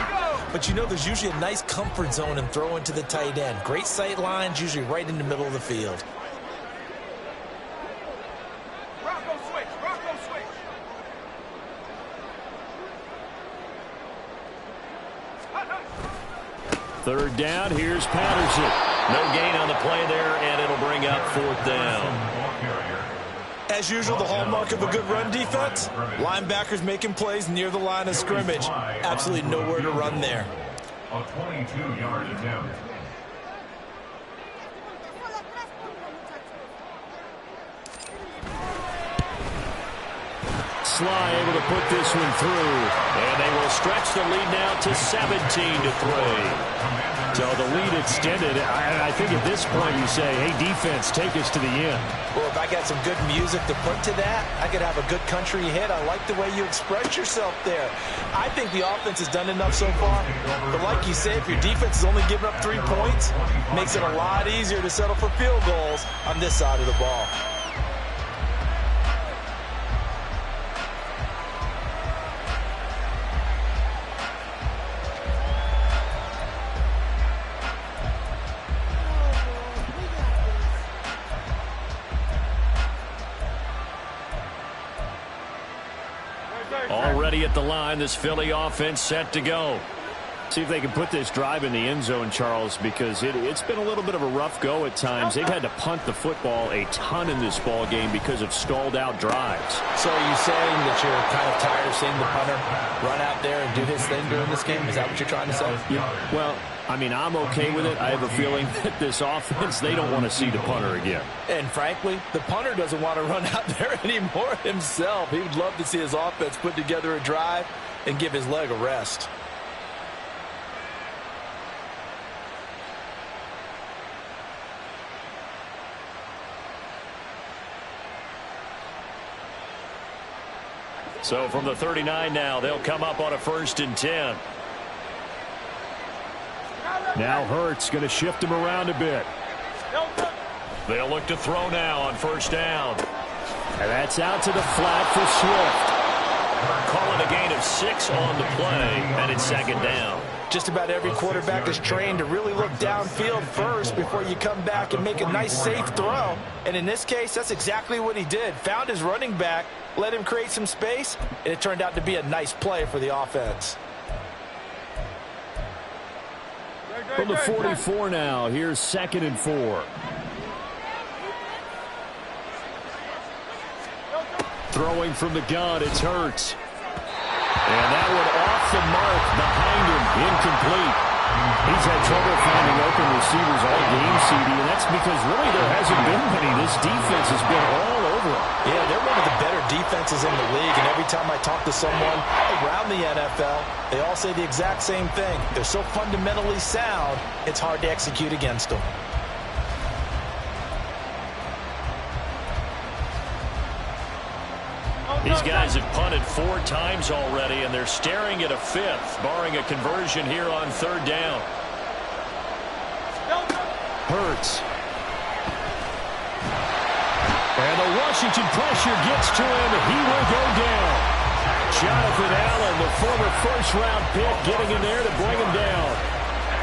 S2: But you know there's usually a nice comfort zone in throwing to the tight end. Great sight lines, usually right in the middle of the field.
S3: Third down, here's Patterson. No gain on the play there, and it'll bring up 4th down.
S2: As usual, the hallmark of a good run defense, linebackers making plays near the line of scrimmage. Absolutely nowhere to run there.
S5: A 22-yard attempt.
S3: Sly able to put this one through, and they will stretch the lead now to 17-3. So the lead extended. I think at this point you say, hey, defense, take us to the end.
S2: Well, if I got some good music to put to that, I could have a good country hit. I like the way you express yourself there. I think the offense has done enough so far. But like you say, if your defense is only giving up 3 points, it makes it a lot easier to settle for field goals on this side of the ball.
S3: Already at the line, this Philly offense set to go. See if they can put this drive in the end zone, Charles, because it's been a little bit of a rough go at times. They've had to punt the football a ton in this ball game because of stalled out drives.
S4: So are you saying that you're kind of tired of seeing the punter run out there and do his thing during this game? Is that what you're trying to say?
S3: Yeah. Well, I mean, I'm okay with it. I have a feeling that this offense, they don't want to see the punter again.
S4: And frankly, the punter doesn't want to run out there anymore himself. He would love to see his offense put together a drive and give his leg a rest.
S3: So from the 39 now, they'll come up on a 1st and 10. Now Hurts going to shift him around a bit. They'll look to throw now on 1st down. And that's out to the flat for Swift. Calling a gain of 6 on the play, and it's 2nd down.
S2: Just about every quarterback is trained to really look downfield first before you come back and make a nice, safe throw. And in this case, that's exactly what he did. Found his running back, let him create some space, and it turned out to be a nice play for the offense.
S3: From the 44 now, here's 2nd and 4. Throwing from the gun, it's Hurts. And that one off the mark behind him, incomplete. He's had trouble finding open receivers all game, CD, and that's because really there hasn't been many. This defense has been all over him.
S2: Yeah, they're one of the better defenses in the league, and every time I talk to someone around the NFL, they all say the exact same thing. They're so fundamentally sound, it's hard to execute against them.
S3: These guys have punted 4 times already, and they're staring at a 5th, barring a conversion here on 3rd down. Hurts. And the Washington pressure gets to him, and he will go down. Jonathan Allen, the former 1st-round pick, getting in there to bring him down.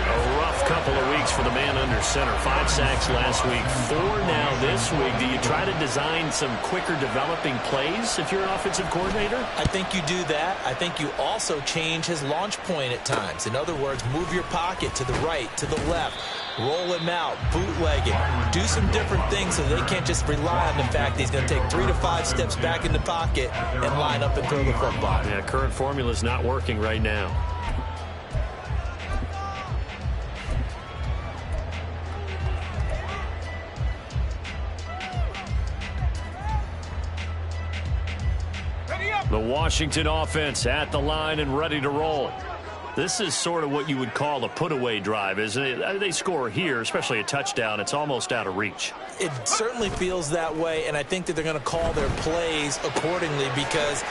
S3: A rough couple of weeks for the man under center. 5 sacks last week, 4 now this week. Do you try to design some quicker developing plays if you're an offensive coordinator?
S2: I think you do that. I think you also change his launch point at times. In other words, move your pocket to the right, to the left, roll him out, bootleg it. Do some different things so they can't just rely on the fact that he's going to take 3 to 5 steps back in the pocket and line up and throw the football.
S3: Yeah, current formula is not working right now. The Washington offense at the line and ready to roll. This is sort of what you would call a put-away drive, isn't it? They score here, especially a touchdown. It's almost out of reach.
S2: It certainly feels that way, and I think that they're going to call their plays accordingly, because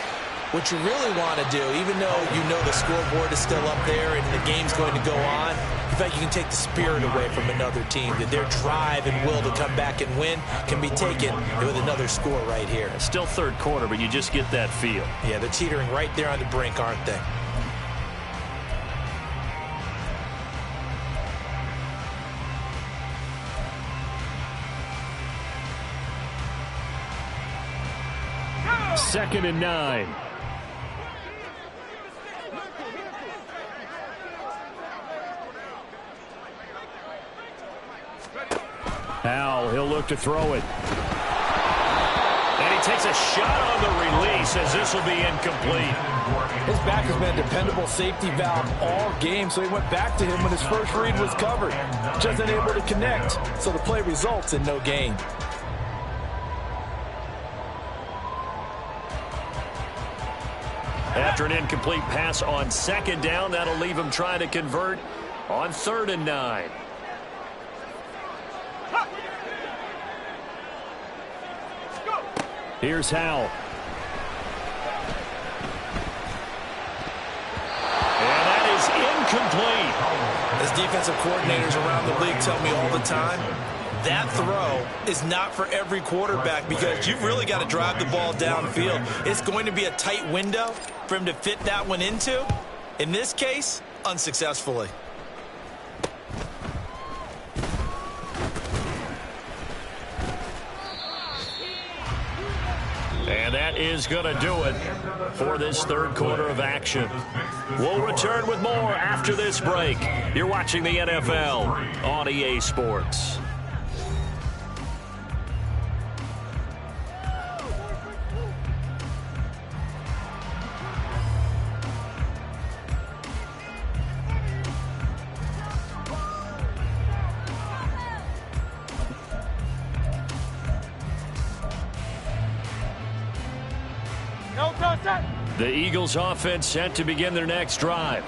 S2: what you really want to do, even though you know the scoreboard is still up there and the game's going to go on, in fact, you can take the spirit away from another team, that their drive and will to come back and win can be taken with another score right here.
S3: It's still third quarter, but you just get that feel.
S2: Yeah, they're teetering right there on the brink, aren't they?
S3: Second and 9. Howell, he'll look to throw it. And he takes a shot on the release as this will be incomplete.
S4: His back has been a dependable safety valve all game, so he went back to him when his first read was covered. Just unable to connect, so the play results in no gain.
S3: After an incomplete pass on second down, that'll leave him trying to convert on 3rd and 9. Here's Howell. And that is incomplete.
S2: As defensive coordinators around the league tell me all the time, that throw is not for every quarterback, because you've really got to drive the ball downfield. It's going to be a tight window for him to fit that one into. In this case, unsuccessfully.
S3: And that is going to do it for this third quarter of action. We'll return with more after this break. You're watching the NFL on EA Sports. The Eagles offense set to begin their next drive.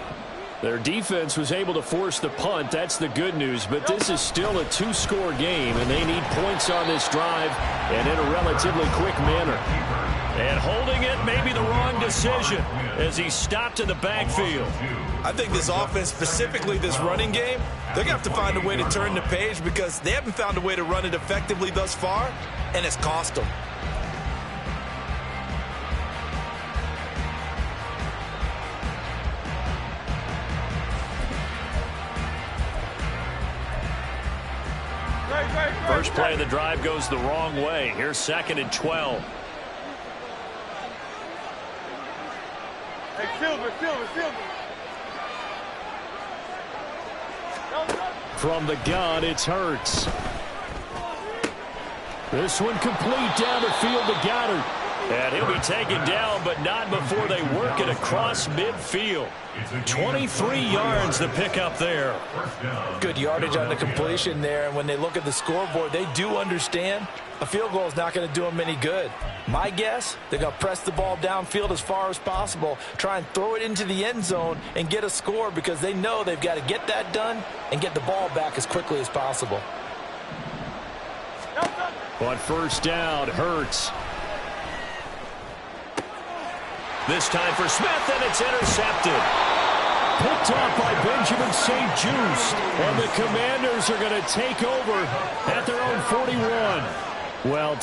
S3: Their defense was able to force the punt. That's the good news. But this is still a two-score game, and they need points on this drive and in a relatively quick manner. And holding it may be the wrong decision as he stopped in the backfield.
S2: I think this offense, specifically this running game, they're going to have to find a way to turn the page, because they haven't found a way to run it effectively thus far, and it's cost them.
S3: First play of the drive goes the wrong way. Here's 2nd and 12.
S6: Hey, Silver.
S3: From the gun, it's Hurts. This one complete down the field to Goddard. And he'll be taken down, but not before they work it across midfield. 23 yards to pick up there.
S4: Good yardage on the completion there, and when they look at the scoreboard, they do understand a field goal is not going to do them any good. My guess, they're going to press the ball downfield as far as possible, try and throw it into the end zone and get a score, because they know they've got to get that done and get the ball back as quickly as possible.
S3: On first down, Hurts. This time for Smith, and it's intercepted. Picked off by Benjamin St-Juste. And the Commanders are going to take over at their own 41. Well,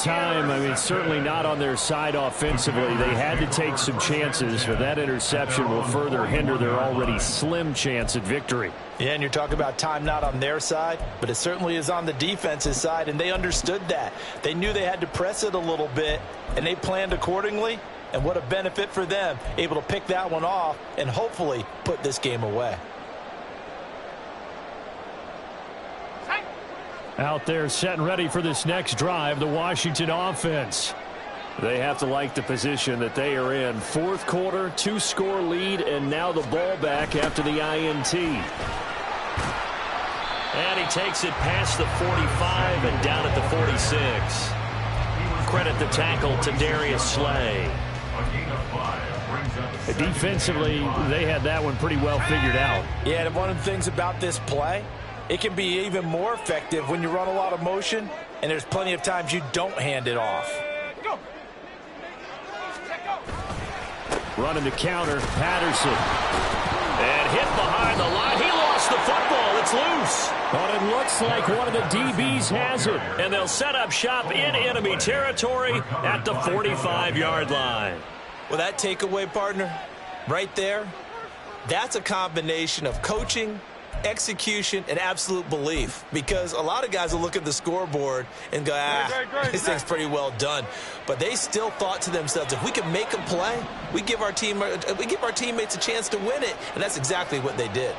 S3: certainly not on their side offensively. They had to take some chances, but that interception will further hinder their already slim chance at victory.
S4: Yeah, and you're talking about time not on their side, but it certainly is on the defense's side, and they understood that. They knew they had to press it a little bit, and they planned accordingly. And what a benefit for them, able to pick that one off and hopefully put this game away.
S3: Out there set and ready for this next drive, the Washington offense. They have to like the position that they are in. Fourth quarter, two-score lead, and now the ball back after the INT. And he takes it past the 45 and down at the 46. Credit the tackle to Darius Slay.
S5: A gain of 5 brings up a
S3: Defensively, they had that one pretty well figured out.
S4: Yeah, and one of the things about this play, it can be even more effective when you run a lot of motion, and there's plenty of times you don't hand it off.
S3: Running the counter, Patterson. And hit behind the line. He lost the football. It's loose. But it looks like one of the DBs has it. And they'll set up shop in enemy territory at the 45-yard line.
S2: Well, that takeaway, partner, right there, that's a combination of coaching, execution, and absolute belief. Because a lot of guys will look at the scoreboard and go, this thing's pretty well done. But they still thought to themselves, if we can make a play, we give our teammates a chance to win it. And that's exactly what they did.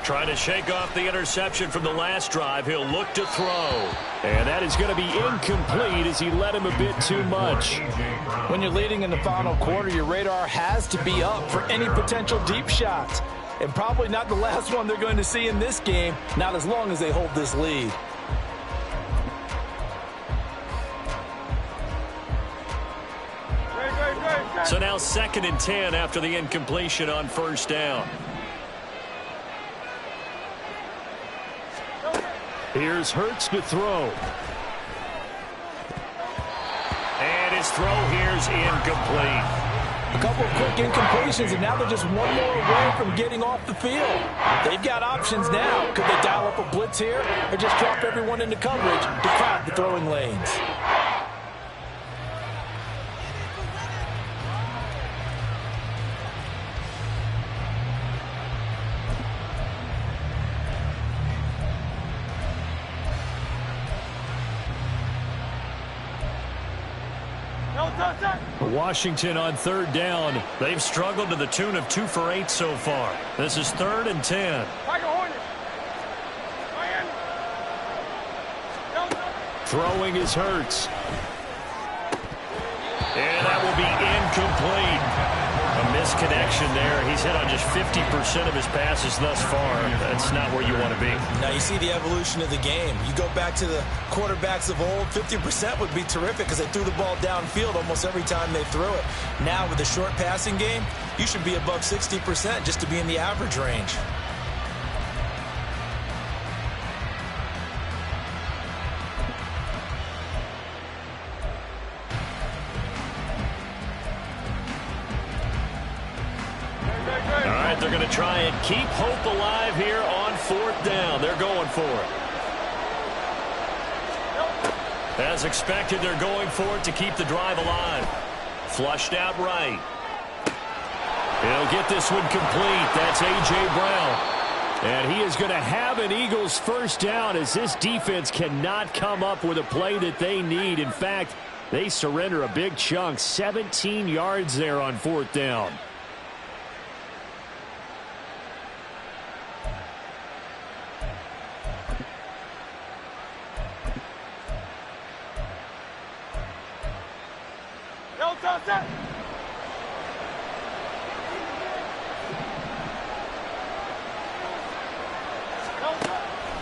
S3: Trying to shake off the interception from the last drive. He'll look to throw. And that is going to be incomplete as he led him a bit too much.
S4: When you're leading in the final quarter, your radar has to be up for any potential deep shots. And probably not the last one they're going to see in this game, not as long as they hold this lead.
S3: So now 2nd and 10 after the incompletion on first down. Here's Hurts to throw. And his throw here's incomplete.
S4: A couple of quick incompletions, and now they're just one more away from getting off the field. They've got options now. Could they dial up a blitz here or just drop everyone into coverage to crowd the throwing lanes?
S3: Washington on 3rd down. They've struggled to the tune of 2 for 8 so far. This is 3rd and 10. Throwing is Hurts. And that will be incomplete. A misconnection there. He's hit on just 50% of his passes thus far. That's not where you want to be.
S2: Now you see the evolution of the game. You go back to the quarterbacks of old, 50% would be terrific because they threw the ball downfield almost every time they threw it. Now with the short passing game, you should be above 60% just to be in the average range.
S3: They're going to try and keep hope alive here on 4th down. They're going for it. As expected, they're going for it to keep the drive alive. Flushed out right. He'll get this one complete. That's A.J. Brown. And he is going to have an Eagles first down as this defense cannot come up with a play that they need. In fact, they surrender a big chunk. 17 yards there on 4th down.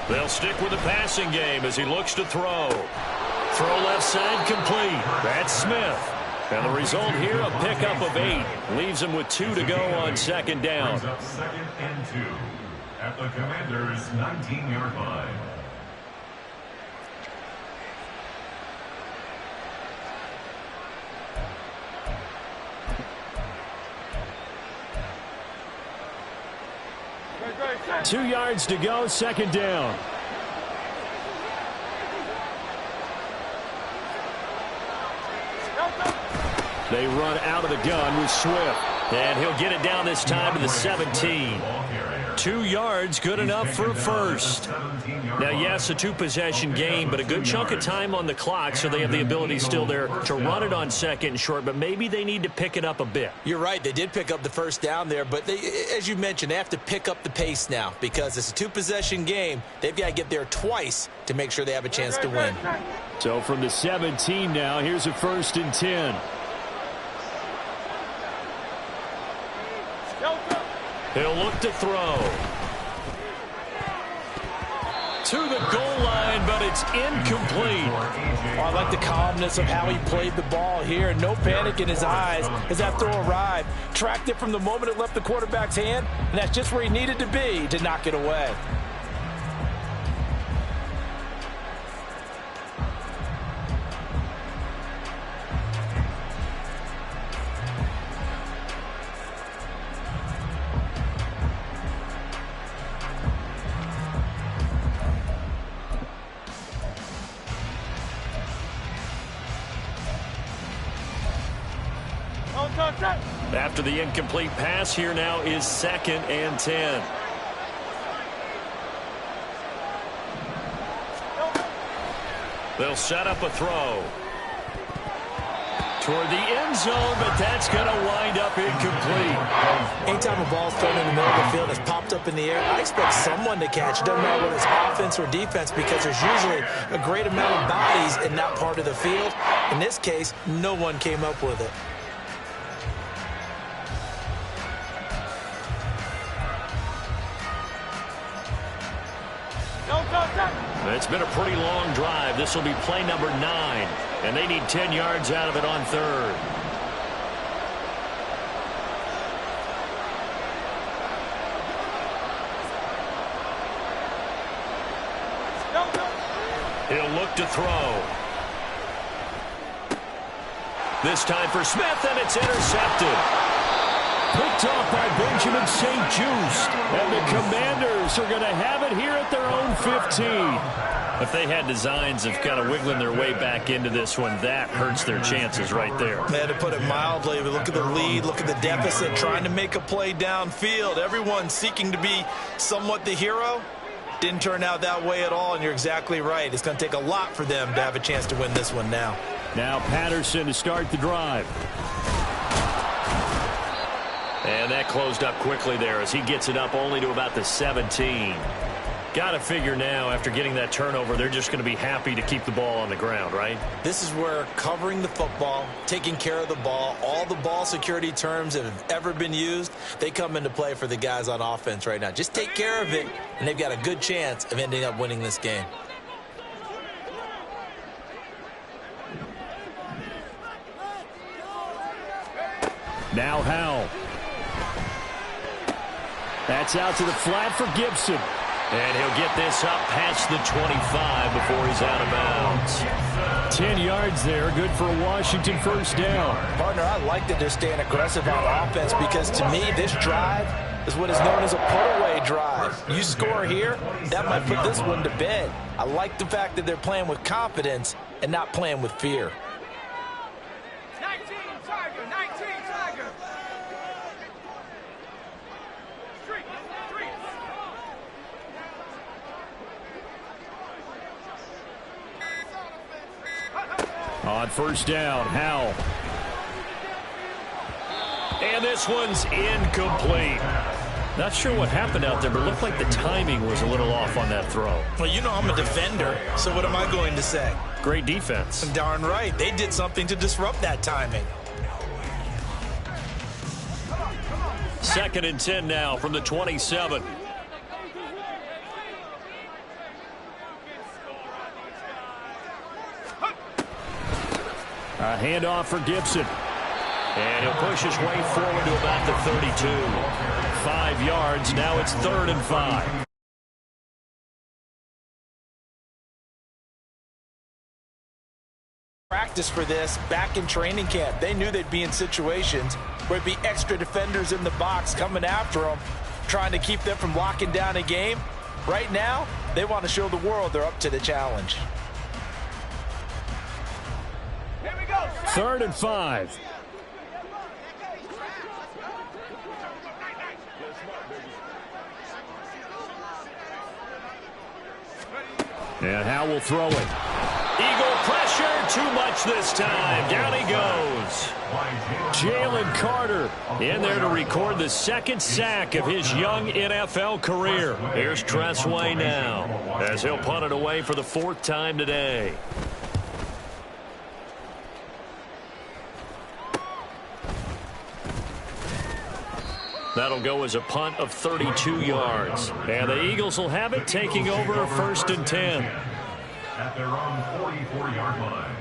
S3: They'll stick with the passing game as he looks to throw. Throw left side complete. That's Smith. And the result here, a pickup of 8. Leaves him with 2 to go on 2nd down.
S5: Brings up 2nd and 2 at the Commanders' 19-yard line.
S3: Two yards to go, 2nd down. They run out of the gun with Swift. And he'll get it down this time to the 17. 2 yards, good enough for a first. Now, yes, a 2-possession game, but a good chunk of time on the clock, so they have the ability still there to run it on 2nd and short, but maybe they need to pick it up a bit.
S2: You're right. They did pick up the first down there, but they, as you mentioned, they have to pick up the pace now because it's a 2-possession game. They've got to get there twice to make sure they have a chance to win.
S3: So from the 17 now, here's a 1st and 10. He'll look to throw. to the goal line, but it's incomplete.
S4: Oh, I like the calmness of how he played the ball here. No panic in his eyes as that throw arrived. Tracked it from the moment it left the quarterback's hand, and that's just where he needed to be to knock it away.
S3: After the incomplete pass, here now is 2nd and 10. They'll set up a throw toward the end zone, but that's going to wind up incomplete.
S2: Anytime a ball's thrown in the middle of the field and it's popped up in the air, I expect someone to catch it. Doesn't matter whether it's offense or defense, because there's usually a great amount of bodies in that part of the field. In this case, no one came up with it.
S3: It's been a pretty long drive. This will be play number 9, and they need 10 yards out of it on 3rd. He'll look to throw. This time for Smith, and it's intercepted. Picked off by Benjamin St-Juste. And the Commanders are going to have it here at their own 15. If they had designs of kind of wiggling their way back into this one, that hurts their chances right there.
S2: Man, to put it mildly, but look at the lead, look at the deficit, trying to make a play downfield. Everyone seeking to be somewhat the hero. Didn't turn out that way at all, and you're exactly right. It's going to take a lot for them to have a chance to win this one now.
S3: Now Patterson to start the drive. And that closed up quickly there as he gets it up only to about the 17. Got to figure now, after getting that turnover, they're just going to be happy to keep the ball on the ground, right?
S2: This is where covering the football, taking care of the ball, all the ball security terms that have ever been used, they come into play for the guys on offense right now. Just take care of it, and they've got a good chance of ending up winning this game.
S3: Now Howell. That's out to the flat for Gibson. And he'll get this up past the 25 before he's out of bounds. 10 yards there, good for a Washington first down.
S2: Partner, I like that they're staying aggressive on offense because to me, this drive is what is known as a put-away drive. You score here, that might put this one to bed. I like the fact that they're playing with confidence and not playing with fear.
S6: 19 Tiger, 19 Tiger.
S3: On first down, Howell. And this one's incomplete. Not sure what happened out there, but it looked like the timing was a little off on that throw.
S2: Well, you know I'm a defender, so what am I going to say?
S3: Great defense.
S2: Darn right. They did something to disrupt that timing.
S3: 2nd and 10 now from the 27. A handoff for Gibson. And he'll push his way forward to about the 32. 5 yards. Now it's 3rd and 5.
S4: Practice for this back in training camp. They knew they'd be in situations where it'd be extra defenders in the box coming after them, trying to keep them from locking down a game. Right now, they want to show the world they're up to the challenge.
S3: 3rd and 5. And Howell will throw it. Eagle pressure, too much this time. Down he goes. Jalen Carter in there to record the 2nd sack of his young NFL career. Here's Tressway now as he'll punt it away for the 4th time today. That'll go as a punt of 32 yards. And the Eagles will have it, taking over 1st and 10.
S5: At their own 44-yard line.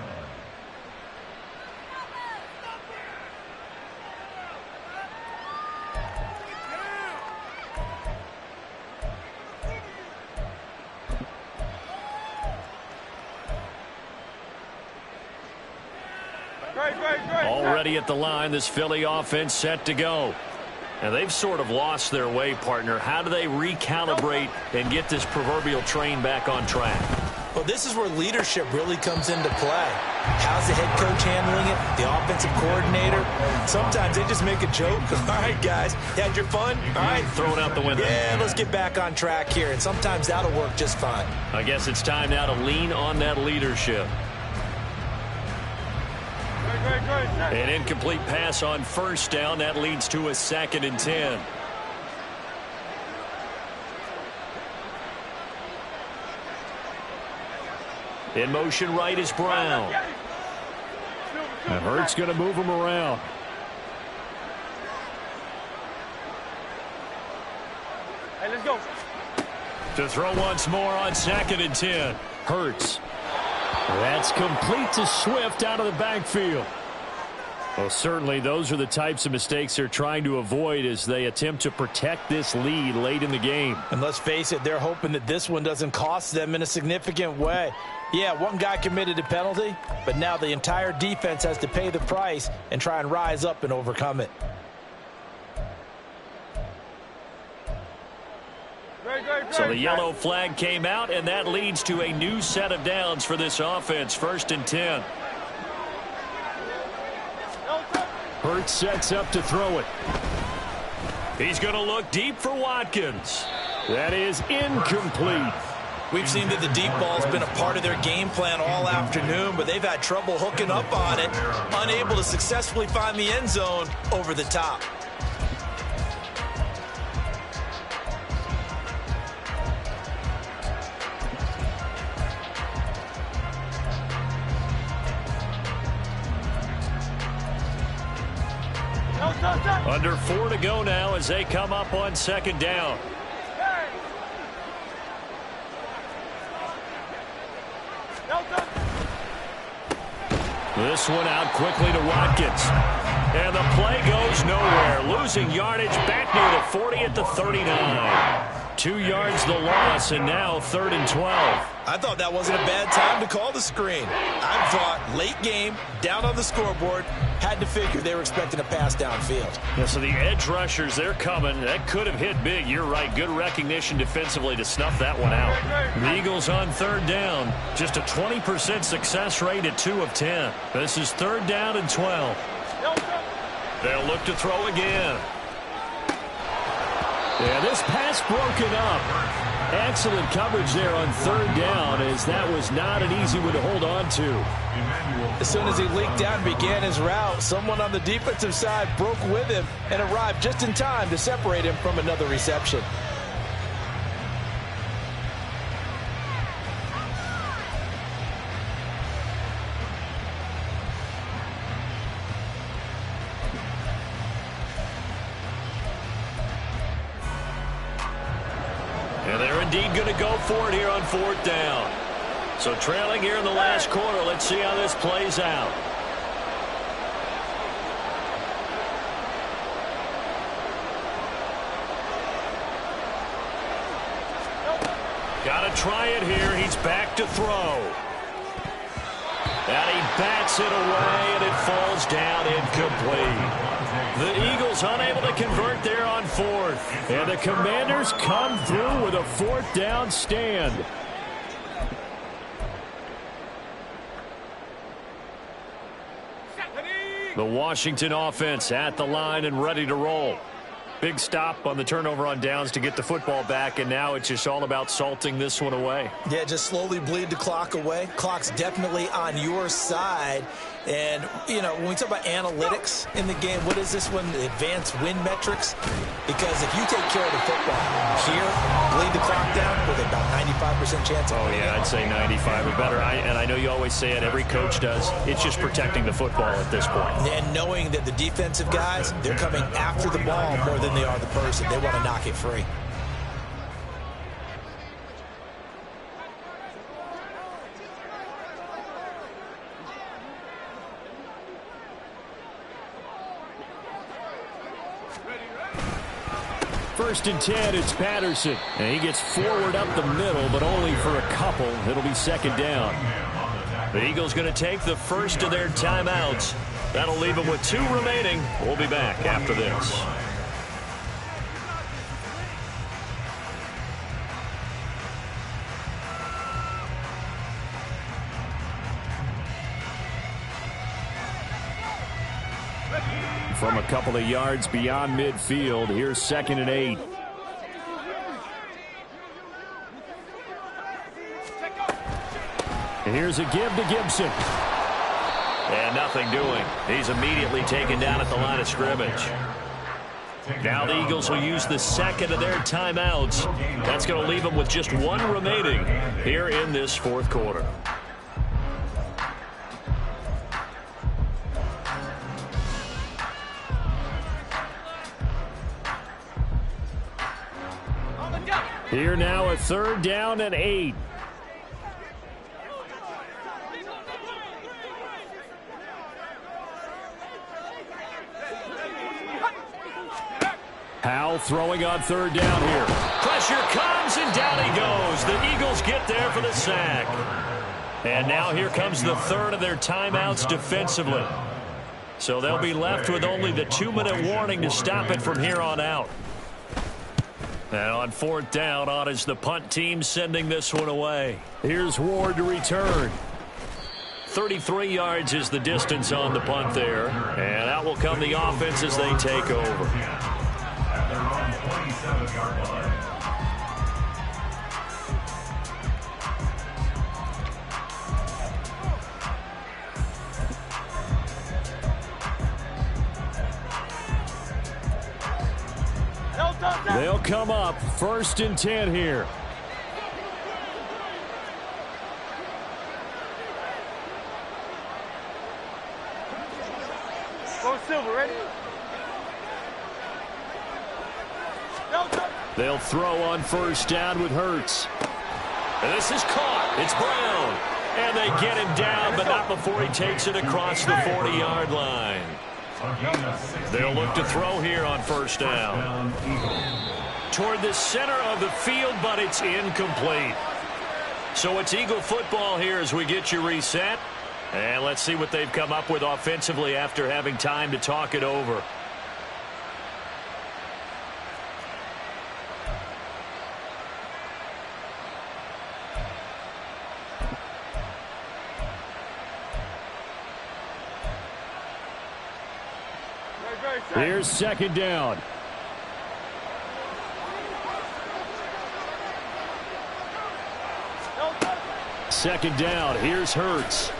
S3: Already at the line, this Philly offense set to go. And they've sort of lost their way, partner. How do they recalibrate and get this proverbial train back on track?
S2: Well, this is where leadership really comes into play. How's the head coach handling it? The offensive coordinator? Sometimes they just make a joke. All right, guys, you had your fun? All right.
S3: Throw it out the window.
S2: Yeah, let's get back on track here. And sometimes that'll work just fine.
S3: I guess it's time now to lean on that leadership. An incomplete pass on 1st down. That leads to a 2nd and 10. In motion right is Brown.
S1: And Hurts going to move him around.
S6: Hey, let's go.
S3: To throw once more on 2nd and 10.
S1: Hurts. That's complete to Swift out of the backfield. Well, certainly those are the types of mistakes they're trying to avoid as they attempt to protect this lead late in the game.
S4: And let's face it, they're hoping that this one doesn't cost them in a significant way. Yeah, one guy committed a penalty, but now the entire defense has to pay the price and try and rise up and overcome it.
S3: So the yellow flag came out, and that leads to a new set of downs for this offense. 1st and 10.
S1: Hurts sets up to throw it.
S3: He's going to look deep for Watkins.
S1: That is incomplete.
S2: We've seen that the deep ball's been a part of their game plan all afternoon, but they've had trouble hooking up on it, unable to successfully find the end zone over the top.
S3: Under 4 to go now as they come up on 2nd down. This one out quickly to Watkins. And the play goes nowhere. Losing yardage back near the 40 at the 39. 2 yards the loss, and now 3rd and 12.
S2: I thought that wasn't a bad time to call the screen. I thought late game, down on the scoreboard, had to figure they were expecting a pass downfield.
S3: Yeah, so the edge rushers, they're coming. That could have hit big. You're right. Good recognition defensively to snuff that one out. The Eagles on 3rd down. Just a 20% success rate at 2 of 10. This is 3rd down and 12. They'll look to throw again.
S1: Yeah, this pass broken up. Excellent coverage there on 3rd down, as that was not an easy one to hold on to.
S4: As soon as he leaked out and began his route, someone on the defensive side broke with him and arrived just in time to separate him from another reception.
S3: And they're indeed going to go for it here on 4th down. So trailing here in the last quarter. Let's see how this plays out. Got to try it here. He's back to throw. And he bats it away, and it falls down incomplete. The Eagles unable to convert there on 4th.
S1: And the Commanders come through with a 4th down stand.
S3: The Washington offense at the line and ready to roll. Big stop on the turnover on downs to get the football back, and now it's just all about salting this one away.
S2: Yeah, just slowly bleed the clock away. Clock's definitely on your side. And, you know, when we talk about analytics in the game, what is this one? Advanced win metrics? Because if you take care of the football here, bleed the clock down with about 95% chance of winning.
S3: Yeah, I'd say 95 or better. And I know you always say it, every coach does. It's just protecting the football at this point.
S2: And knowing that the defensive guys, they're coming after the ball more than they are the person. They want to knock it free.
S3: First and 10, it's Patterson. And he gets forward up the middle, but only for a couple. It'll be second down.
S1: The Eagles going to take the first of their timeouts. That'll leave them with 2 remaining. We'll be back after this.
S3: From a couple of yards beyond midfield, here's 2nd and 8. And here's a give to Gibson.
S1: And nothing doing. He's immediately taken down at the line of scrimmage. Now the Eagles will use the second of their timeouts. That's going to leave them with just 1 remaining here in this fourth quarter.
S3: Here now a 3rd down and 8. Howell throwing on 3rd down here.
S1: Pressure comes and down he goes. The Eagles get there for the sack. And now here comes the 3rd of their timeouts defensively. So they'll be left with only the 2-minute warning to stop it from here on out. And on 4th down, on is the punt team sending this one away.
S3: Here's Ward to return.
S1: 33 yards is the distance on the punt there. And out will come the offense as they take over.
S5: At their own 27-yard line.
S3: They'll come up 1st and 10 here.
S6: Go Silver, ready?
S3: They'll throw on 1st down with Hurts.
S1: And this is caught. It's Brown. And they get him down, but not before he takes it across the 40-yard line. They'll look to throw here on 1st down. Toward the center of the field, but it's incomplete. So it's Eagle football here as we get you reset. And let's see what they've come up with offensively after having time to talk it over.
S3: Here's 2nd down. Second down. Here's Hurts.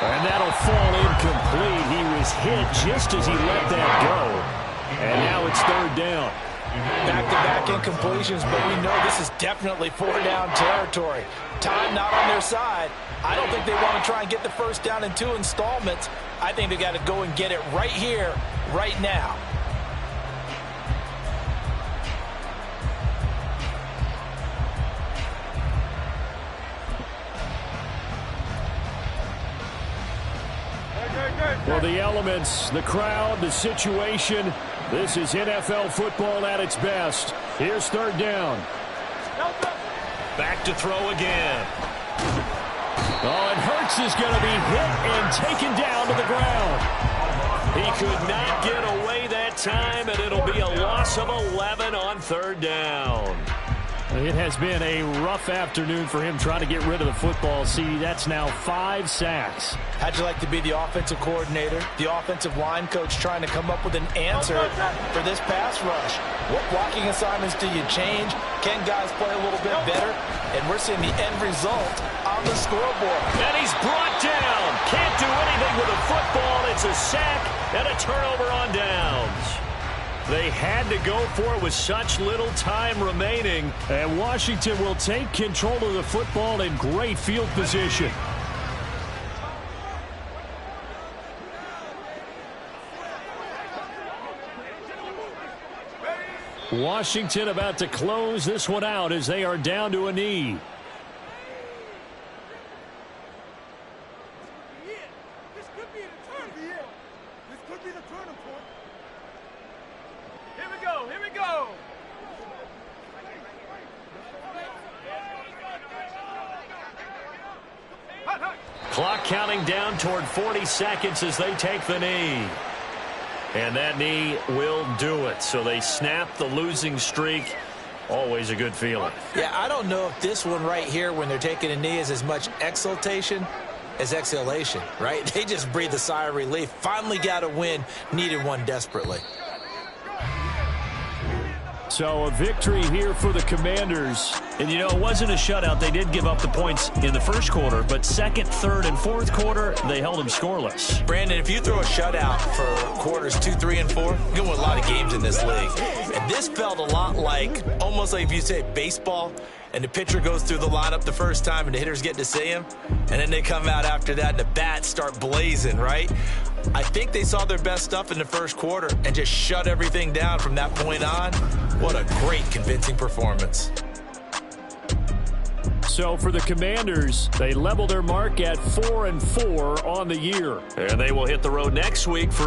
S3: And that'll fall incomplete. He was hit just as he let that go. And now it's 3rd down.
S4: Back-to-back incompletions, but we know this is definitely 4-down territory. Time not on their side. I don't think they want to try and get the 1st down in 2 installments. I think they got to go and get it right here, right now.
S3: Well, the elements, the crowd, the situation, this is NFL football at its best. Here's 3rd down.
S1: Back to throw again.
S3: Oh, and Hurts is going to be hit and taken down to the ground.
S1: He could not get away that time, and it'll be a loss of 11 on 3rd down.
S3: It has been a rough afternoon for him trying to get rid of the football. See, that's now 5 sacks.
S4: How'd you like to be the offensive coordinator, the offensive line coach trying to come up with an answer for this pass rush? What blocking assignments do you change? Can guys play a little bit better? And we're seeing the end result on the scoreboard.
S1: And he's brought down. Can't do anything with a football. It's a sack and a turnover on downs.
S3: They had to go for it with such little time remaining. And Washington will take control of the football in great field position. Washington about to close this one out as they are down to a knee.
S6: This could be the turn. This could be the turning point. Here we go. Here we go.
S3: Clock counting down toward 40 seconds as they take the knee. And that knee will do it. So they snap the losing streak. Always a good feeling.
S2: Yeah, I don't know if this one right here when they're taking a knee is as much exultation as exhalation, right? They just breathe a sigh of relief. Finally got a win. Needed one desperately.
S3: So a victory here for the Commanders. And, you know, it wasn't a shutout. They did give up the points in the first quarter, but second, third, and fourth quarter, they held them scoreless.
S2: Brandon, if you throw a shutout for quarters 2, 3, and 4, you're going to win a lot of games in this league. And this felt a lot like, almost like if you say baseball, and the pitcher goes through the lineup the first time and the hitters get to see him, and then they come out after that and the bats start blazing, right? I think they saw their best stuff in the first quarter and just shut everything down from that point on. What a great, convincing performance.
S3: So for the Commanders, they level their mark at 4-4 on the year. And they will hit the road next week for